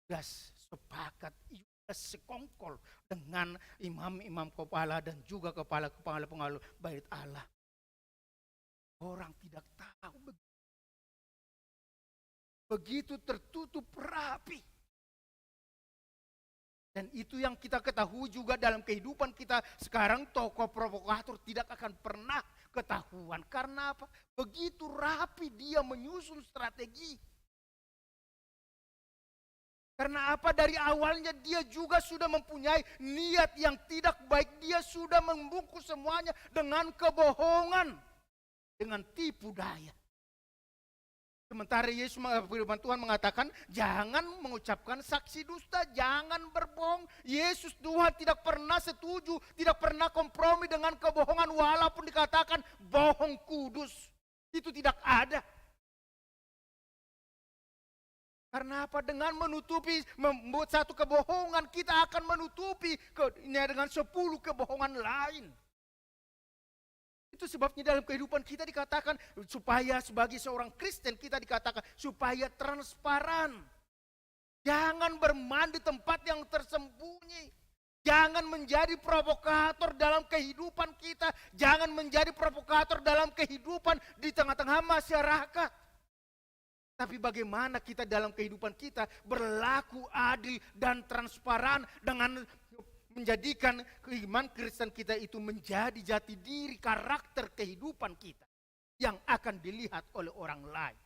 Yudas sepakat, Yudas sekongkol dengan imam-imam kepala dan juga kepala-kepala pengawal bait Allah. Orang tidak tahu begitu tertutup rapi. Dan itu yang kita ketahui juga dalam kehidupan kita sekarang, tokoh provokator tidak akan pernah ketahuan. Karena apa? Begitu rapi dia menyusun strategi. Karena apa? Dari awalnya dia juga sudah mempunyai niat yang tidak baik. Dia sudah membungkus semuanya dengan kebohongan. Dengan tipu daya. Sementara Yesus, firman Tuhan mengatakan, jangan mengucapkan saksi dusta, jangan berbohong. Yesus Tuhan tidak pernah setuju, tidak pernah kompromi dengan kebohongan walaupun dikatakan bohong kudus. Itu tidak ada. Karena apa? Dengan menutupi, membuat satu kebohongan, kita akan menutupi dengan 10 kebohongan lain. Itu sebabnya dalam kehidupan kita dikatakan, supaya sebagai seorang Kristen kita dikatakan, supaya transparan. Jangan bermain di tempat yang tersembunyi. Jangan menjadi provokator dalam kehidupan kita. Jangan menjadi provokator dalam kehidupan di tengah-tengah masyarakat. Tapi bagaimana kita dalam kehidupan kita berlaku adil dan transparan dengan menjadikan iman Kristen kita itu menjadi jati diri karakter kehidupan kita yang akan dilihat oleh orang lain.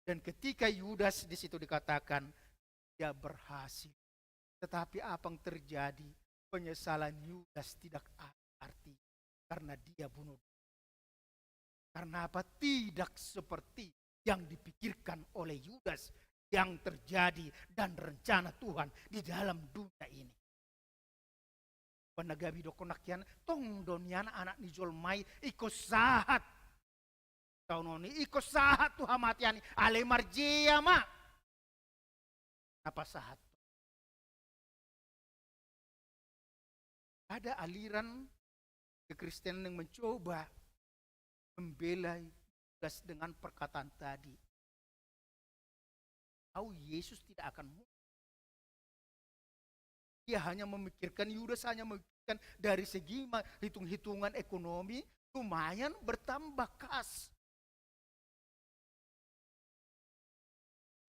Dan ketika Yudas di situ dikatakan dia berhasil, tetapi apa yang terjadi? Penyesalan Yudas tidak arti karena dia bunuh. Karena apa? Tidak seperti yang dipikirkan oleh Yudas yang terjadi dan rencana Tuhan di dalam dunia ini. Penagabi dokonakian tong donian anak ni jolmai ikut sahat. Tahun ini ikut sahat tuh hamatian ale marjia ma. Apa sahat? Ada aliran kekristenan yang mencoba membela Yudas dengan perkataan tadi. Tahu Yesus tidak akan mungkin. Dia hanya memikirkan, Yudas hanya memikirkan dari segi hitung-hitungan ekonomi, lumayan bertambah kas.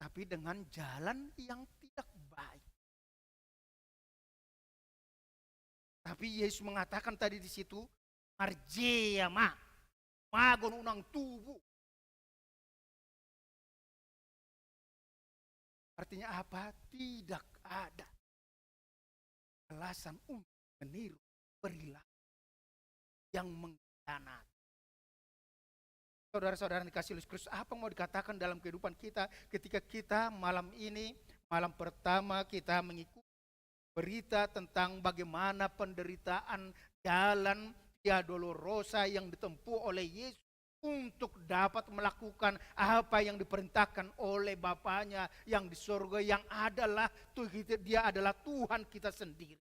Tapi dengan jalan yang tidak baik. Tapi Yesus mengatakan tadi di situ, marjea magon unang tubuh. Artinya apa? Tidak ada alasan untuk meniru perilaku yang mengkhianati. Saudara-saudara yang dikasihi Yesus Kristus, apa yang mau dikatakan dalam kehidupan kita ketika kita malam ini, malam pertama kita mengikuti berita tentang bagaimana penderitaan jalan Via Dolorosa yang ditempuh oleh Yesus untuk dapat melakukan apa yang diperintahkan oleh Bapaknya yang di surga, yang adalah dia adalah Tuhan kita sendiri.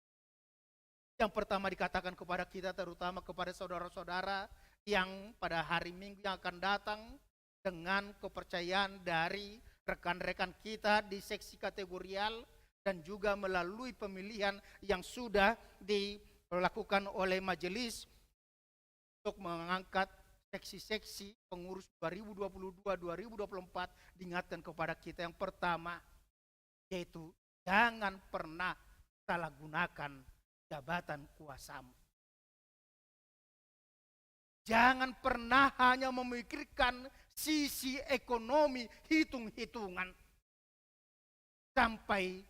Yang pertama dikatakan kepada kita, terutama kepada saudara-saudara yang pada hari Minggu yang akan datang, dengan kepercayaan dari rekan-rekan kita di seksi kategorial dan juga melalui pemilihan yang sudah dilakukan oleh majelis untuk mengangkat seksi-seksi pengurus 2022-2024, diingatkan kepada kita yang pertama, yaitu jangan pernah salah gunakan jabatan kuasamu. Jangan pernah hanya memikirkan sisi ekonomi, hitung-hitungan, sampai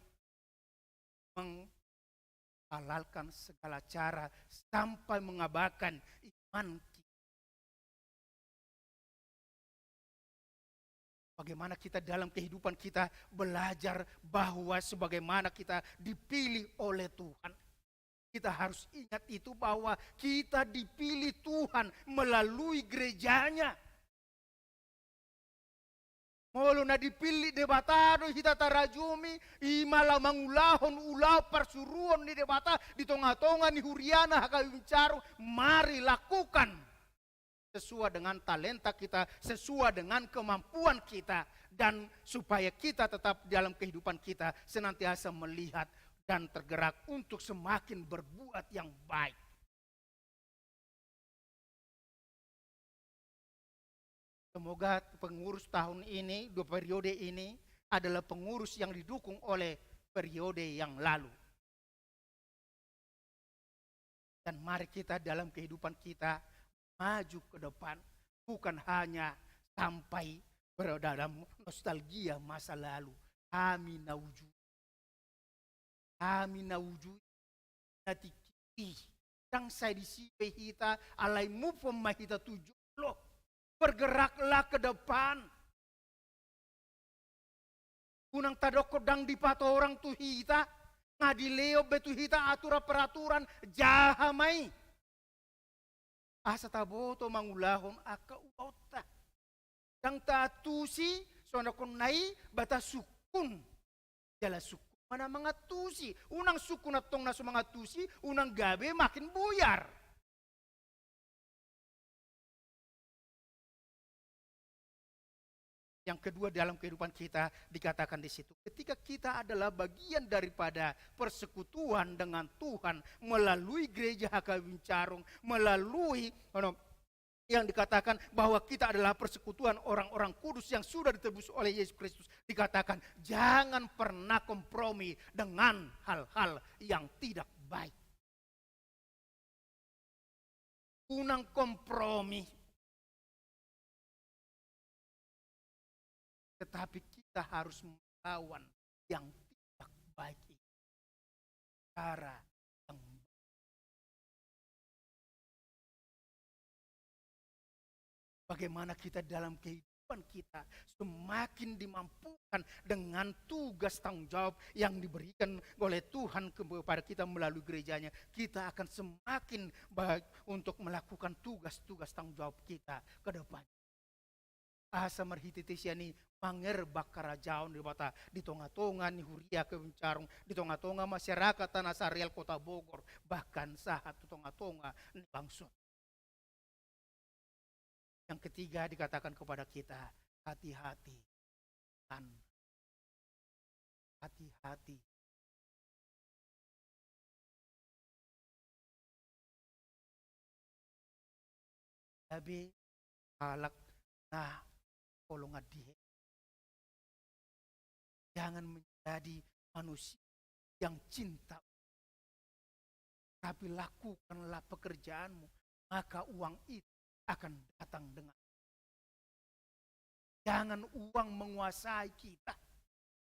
menghalalkan segala cara, sampai mengabaikan iman kita. Bagaimana kita dalam kehidupan kita belajar bahwa sebagaimana kita dipilih oleh Tuhan. Kita harus ingat itu, bahwa kita dipilih Tuhan melalui gerejanya. Moluna dipilih debatado hita tarajumi imala mangulahon ulau persuruan di debata di tonga-tonga ni huriana hakawincaru. Mari lakukan sesuai dengan talenta kita, sesuai dengan kemampuan kita, dan supaya kita tetap dalam kehidupan kita senantiasa melihat dan tergerak untuk semakin berbuat yang baik. Semoga pengurus tahun ini, 2 periode ini adalah pengurus yang didukung oleh periode yang lalu. Dan mari kita dalam kehidupan kita maju ke depan, bukan hanya sampai berada dalam nostalgia masa lalu. Kami nauju natikiti sang saya disipe hita alai mupom mahita tujuh loh. Bergeraklah ke depan. Unang tadoko dang dipato orang tu hita, ngadileo betu hita atura peraturan jahamai. Asa taboto mangulahon aka uota. Dang tatusi sonakon nai bata sukun. Jala sukun mana mga tusi. Unang sukun atong naso mga tusi, unang gabi makin buyar. Yang kedua dalam kehidupan kita dikatakan di situ, ketika kita adalah bagian daripada persekutuan dengan Tuhan melalui gereja Hakawincarung, melalui yang dikatakan bahwa kita adalah persekutuan orang-orang kudus yang sudah ditebus oleh Yesus Kristus, dikatakan jangan pernah kompromi dengan hal-hal yang tidak baik. Unang kompromi. Tetapi kita harus melawan yang tidak baik itu. Cara yang baik. Bagaimana kita dalam kehidupan kita semakin dimampukan dengan tugas tanggung jawab yang diberikan oleh Tuhan kepada kita melalui gerejanya. Kita akan semakin baik untuk melakukan tugas-tugas tanggung jawab kita ke depan. Asa marhititisia ni manger bakarajaon di bata di tonga-tonga ni huria Kawincarung, di tonga-tonga masyarakat tanah Sarial Kota Bogor, bahkan sahat di tonga-tonga ni bangsut. Yang ketiga dikatakan kepada kita, hati-hati. Hati-hati. Tapi halak na kolongan dia. Jangan menjadi manusia yang cinta. Tapi lakukanlah pekerjaanmu, maka uang itu akan datang dengan. Jangan uang menguasai kita,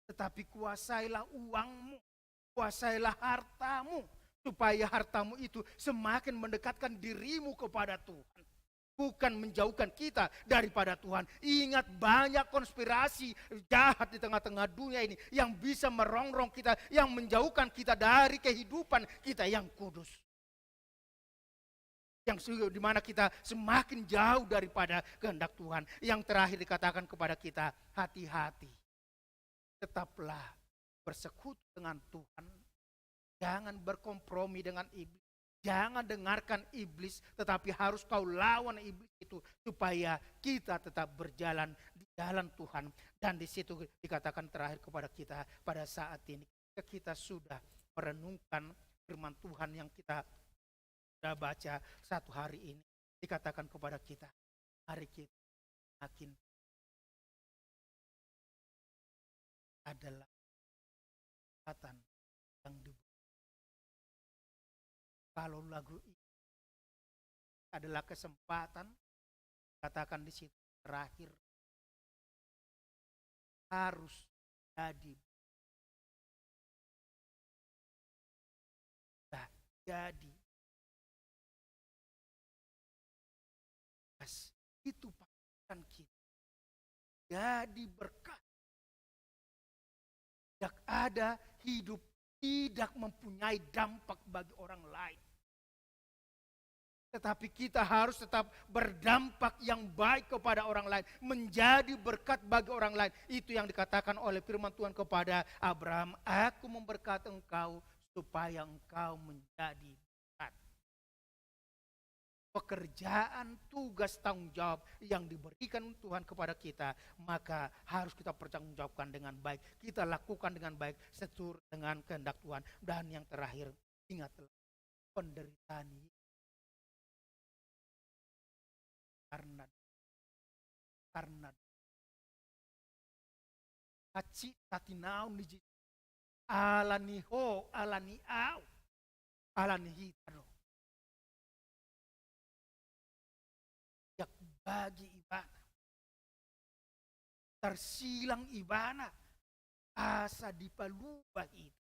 tetapi kuasailah uangmu, kuasailah hartamu, supaya hartamu itu semakin mendekatkan dirimu kepada Tuhan. Bukan menjauhkan kita daripada Tuhan. Ingat, banyak konspirasi jahat di tengah-tengah dunia ini yang bisa merongrong kita, yang menjauhkan kita dari kehidupan kita yang kudus. Yang di mana kita semakin jauh daripada kehendak Tuhan. Yang terakhir dikatakan kepada kita, hati-hati. Tetaplah bersekutu dengan Tuhan. Jangan berkompromi dengan iblis. Jangan dengarkan iblis, tetapi harus kau lawan iblis itu supaya kita tetap berjalan di jalan Tuhan. Dan di situ dikatakan terakhir kepada kita pada saat ini, kita sudah merenungkan firman Tuhan yang kita sudah baca satu hari ini, dikatakan kepada kita, mari kita makin adalah kesempatan yang diberi. Kalau lagu ini adalah kesempatan, katakan di situ terakhir, harus jadi itu pastikan kita jadi berkat. Tidak ada hidup tidak mempunyai dampak bagi orang lain. Tetapi kita harus tetap berdampak yang baik kepada orang lain. Menjadi berkat bagi orang lain. Itu yang dikatakan oleh firman Tuhan kepada Abraham. Aku memberkati engkau supaya engkau menjadi berkat. Pekerjaan, tugas, tanggung jawab yang diberikan Tuhan kepada kita, maka harus kita pertanggungjawabkan dengan baik. Kita lakukan dengan baik seturut dengan kehendak Tuhan. Dan yang terakhir, ingatlah penderitaan ini karena kaci tatinau ni alani ho alani au alani hitano yak bagi ibana tersilang ibana asa dipalubah itu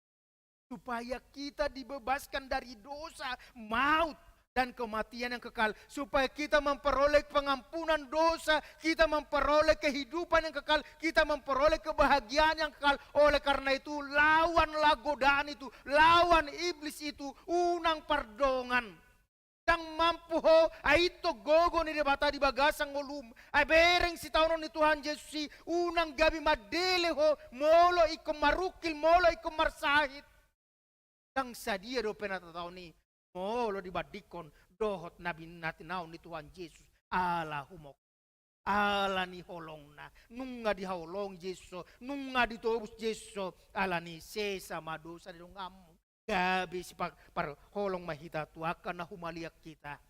supaya kita dibebaskan dari dosa, maut dan kematian yang kekal, supaya kita memperoleh pengampunan dosa, kita memperoleh kehidupan yang kekal, kita memperoleh kebahagiaan yang kekal. Oleh karena itu, lawanlah godaan itu, lawan iblis itu, unang pardongan. Yang mampu ho, aito gogo ni debata di bagasang ngolum, ay bereng si taunon ni Tuhan Yesus si, unang gabi madele ho, molo ikom marukil, molo ikom marsahit. Yang sadia do penatataw ni, molo dibadikon dohot nabi natinaw ni Tuhan Yesus ala humok ala ni holong na nunga di haulong Yesus nunga di tobus Yesus ala ni sesa madosa di dongam gabi si par holong mahita tuaka na humaliak kita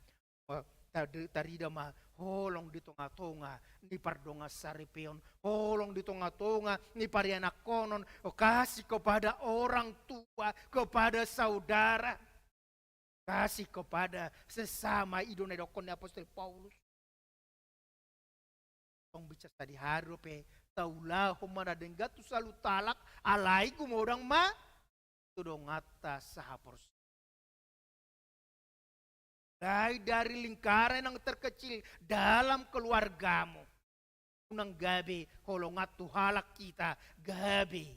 tarida ma holong di tonga-tonga ni pardonga saripeon holong di tonga-tonga ni parianak konon o kasih kepada orang tua kepada saudara kasih kepada sesama idonedokon ni Apostol Paulus. Tong bicara tadi harupe taulah humana denggat tu selalu talak alai kumodang ma tudong atas sahapors. Dari lingkaran yang terkecil dalam keluargamu. Unang gabi kolongat tu halak kita gabi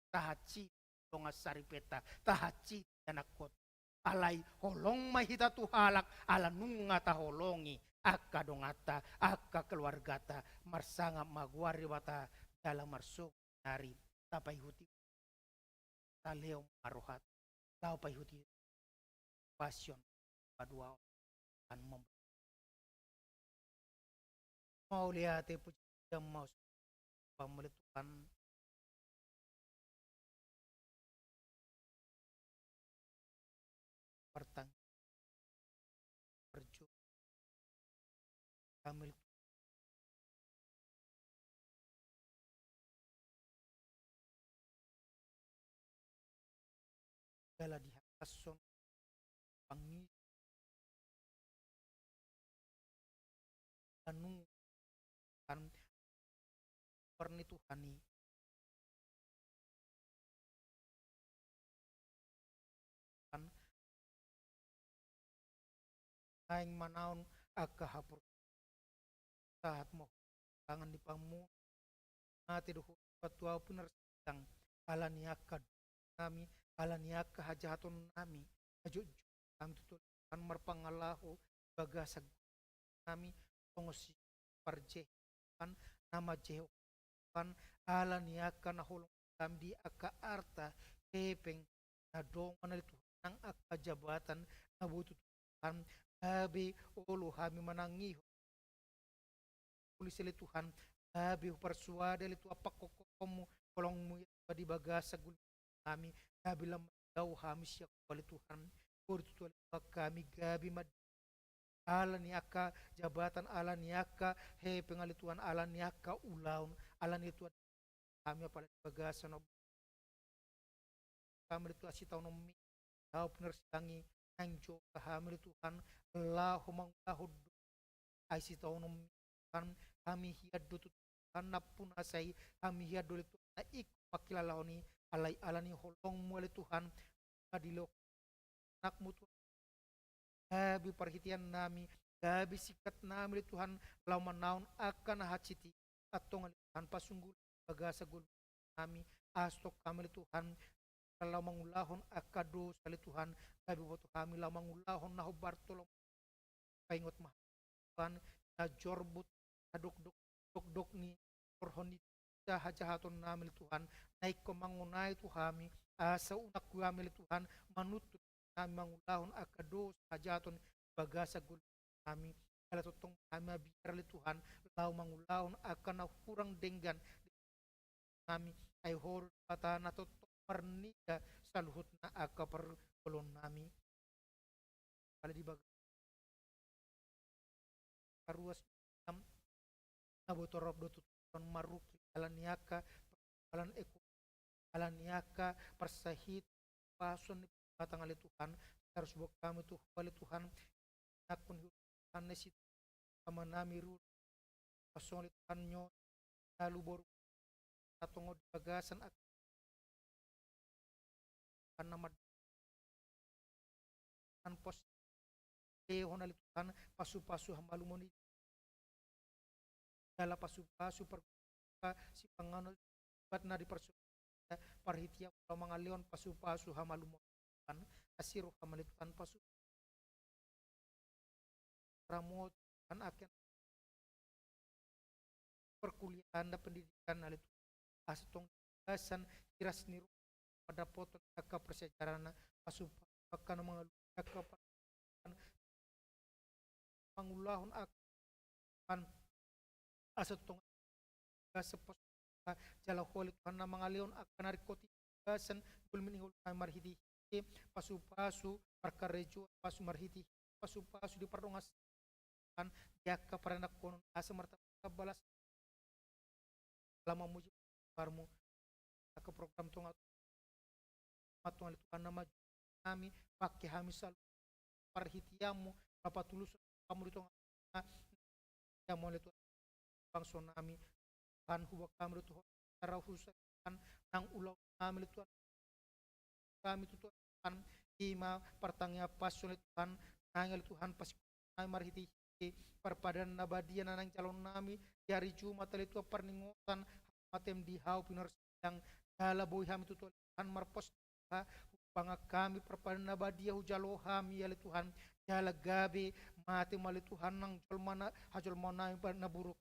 tahaci tonga saripeta tahaci anak kot. Alay holong mahita tu halak ala nunga ta holongi akka dongata akka keluargata marsanga magwari wata dalam marsuk nari tapai huti taleo marohat tau pai huti passion padua an mau lihat puji yang mau pamuli Tuhan pertang berjuang kami segala di atas son pangi anu kan perni Tuhani kan aing manaon aga hapur saat mo tangan di pamu mati duhu patua punar sedang alaniaka nami alaniaka hajahatun nami aju kami tutul kan marpangalahu bagasag nami tongosi parje kan nama jeho kan alaniaka nahulung kami di aka arta kepeng na dongan itu nang aka jabatan na bututan abi ulu kami menangi polisi Tuhan abi persuade itu apa kokomu kolongmu di bagasa gul kami abi lam jauh kami siap oleh Tuhan kurtu kami gabi mad ala niaka jabatan ala niaka he pengalituan ala niaka ulaun ala itu kami apa bagasa no kami itu asitau nomi kau penersangi angjo kami Tuhan Allahumma lahud asitau nomi kan kami hiad dutut karena pun asai kami hiad dulu itu ik pakilalaoni alai alani holong mulai Tuhan adilo nak mutu gabi perhatian nami gabi sikat nami Tuhan lau manaun akan haciti atau Tuhan pasunggul bagasa gul kami astok kami Tuhan kalau mengulahon akado sali Tuhan gabi buat kami lau mengulahon nahu bartolom paingot mah Tuhan na jorbut dok ni porhoni jahatun namil Tuhan naik kemangunai Tuhami asa unak kuamil Tuhan manutut kami mangulahun akado hajatun bagasa gul kami kalau tutong kami biar Tuhan lau mangulahun akan kurang denggan kami ay hor patana tutong pernika saluhut na aka perkolon nami kali di bagas karuas nabotorob do tutupan maruk alaniaka alan eko alaniaka persahit pasun batang ali Tuhan harus buat kami tuh kali Tuhan akun Tuhan nesi sama nami ru pasun ali Tuhan nyo lalu boru atau ngod bagasan akan nama kan pos hon ali Tuhan pasu-pasu hamalumoni dala pasu-pasu per si panganol bat na di persu parhitia kalau mangalion pasu-pasu hamalumotan asiru hamalituan pasu ramot kan akan perkuliahan dan pendidikan alit asitong gasan kiras niru pada potong kakak persejarah pasu akan mengalu kakak mangulahun akan asatong sepos jala holi Tuhan na mga leon akan narikoti gasan gulminihul kay marhiti pasu-pasu parkarejo pasu marhiti pasu-pasu di pardongas kan jaka paranak konon asa marta balas lama muji parmu aka program tonga matong Tuhan nama kami pakai hamisal parhitiamu papatulus kamu di tonga ya mo Tuhan bangso nami kan huwag kami Tuhan araw husakan ng ulaw kami Tuhan kami Tuhan ima pertangnya pasun Tuhan nangil Tuhan pas kami marhiti perpadan nabadian nang calon nami dari Jumat itu perningotan matem di hau pinar yang dala boy kami Tuhan marpos panga kami perpadan nabadia hujalo kami ya Tuhan jala gabi mati mali Tuhan nang jolmana hajol mona naburuk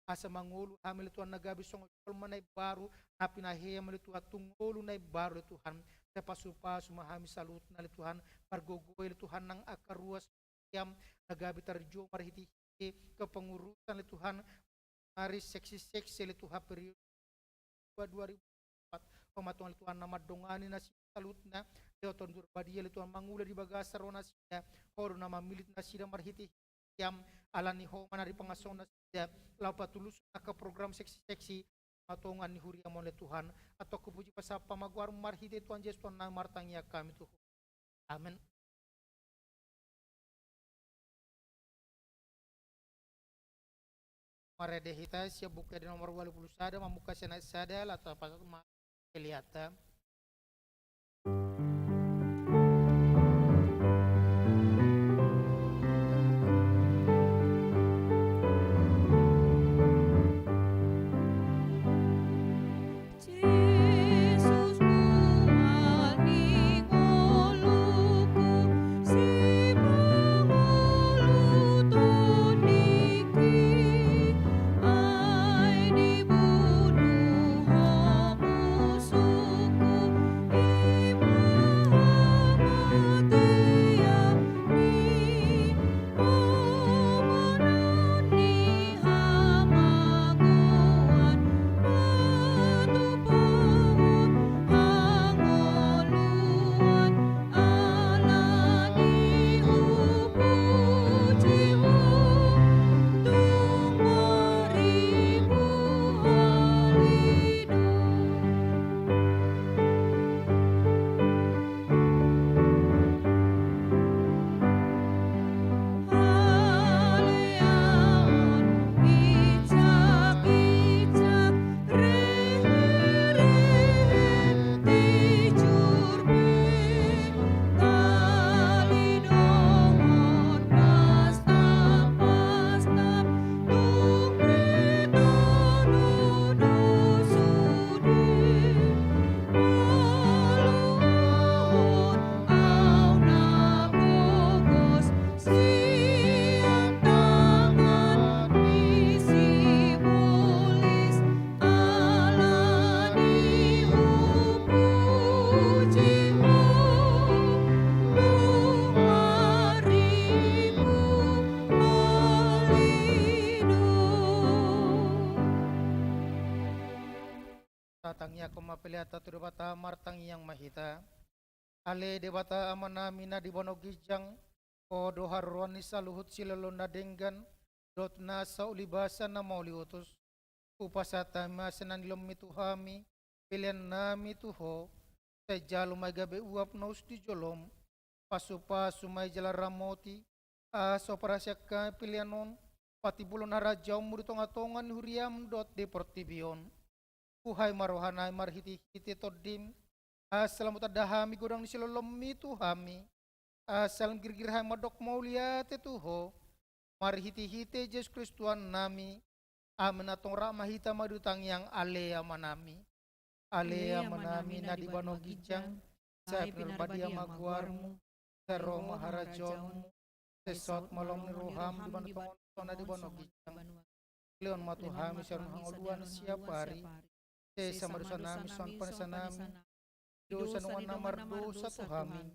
asa mangulu hamil Tuhan nagabi song jolmana baru napi nahe mali Tuhan tungulu na baru Tuhan pasu-pasu mahami salut na Tuhan pargogoy Tuhan nang akaruas yam nagabi tarjo marhiti kepengurusan Tuhan mari seksi-seksi li Tuhan periode 2004 pematuan Tuhan nama dongani nasi salutna Leoton Durbadia li Tuhan mangula di bagasar nasiya koru nama milit nasida marhiti yang alani ho manari pangasong nasida lapa tulus ke program seksi-seksi matongan ni huria oleh Tuhan atau kepuji pasapa maguar marhiti Tuhan Yesus Tuhan nama martangnya kami Tuhan. Amin. Marede hita siap buka di nomor 21 membuka senat sadal atau apa kelihatan. Yesus muali ngoluku si mangoluton niki ai dibunuh musuhku imahatia ni omanani hamaguan Tuhan hangoluan alani upujimu tung maribu halidu. Haleaon icak-icak rehe-rehe tijurbe kalidongon pastap-pastap tungre tono maluahon auna bogos siap tangan isi bolis alani upujimu lumaribu halidu. Tatangnya kumapiliata tu debata martang yang mahita. Ale debata amana mina di bonogijang o doharuan nisa luhut silalona denggan dotna sa ulibasa na mauliutus upasata masanan lom mituhami pilihan nami tuho sejalo magabe uap naus di jolom pasu-pasu may jalaramoti aso parasyaka pilihanon pati bulon harajau muritongatongan huriam dot deportibion Kuhai marohanai marhiti-hiti todim asal mutadahami godang ni silolom itu hami asal girgir hai madok mauliate tuho marhiti-hiti Yesus Kristuan nami amin atong ramahita madutang yang alea manami alea manami na di banogijang sa pinarbadia maguarmu sa Roma harajamu sesot malong ni roham di banotong sona di banogijang leon matuhami sa hangoluan siapari sa marusan nami son panasanami dosa naman namar dosa tuhami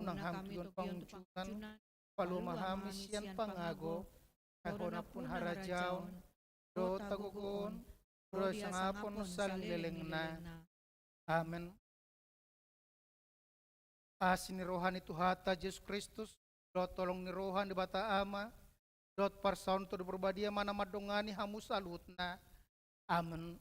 unang hampion pangjunan palumahami siyan pangago kahona pun harajaon do tagugon do sangapon saling leleng na amen. Asin ni rohan itu hata Yesus Kristus dot tolong ni rohan di bata ama dot parsaun to berbadia mana madongani hamu salutna amen.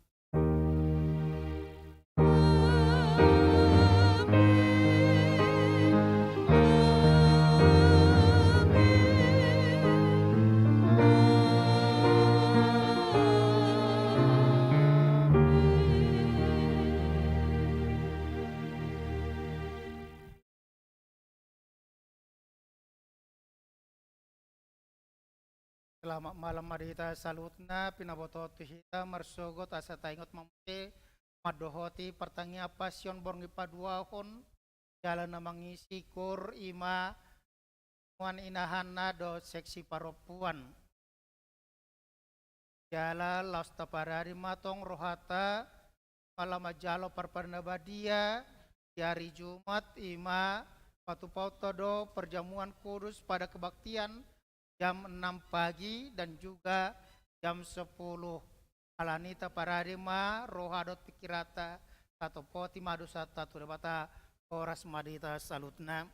Selamat malam mari kita salutna pinaboto hita marsogot asa taingot mamute madohoti pertangnya pasion borngi paduahon jalan namangisi kur ima wan inahana do seksi paropuan jala lasta parari matong rohata malam jalo parparna badia di hari Jumat ima patupauto do perjamuan kudus pada kebaktian jam 6 pagi dan juga jam 10 alanita paradima rohadot pikirata satu poti madu satu debata oras madita salutna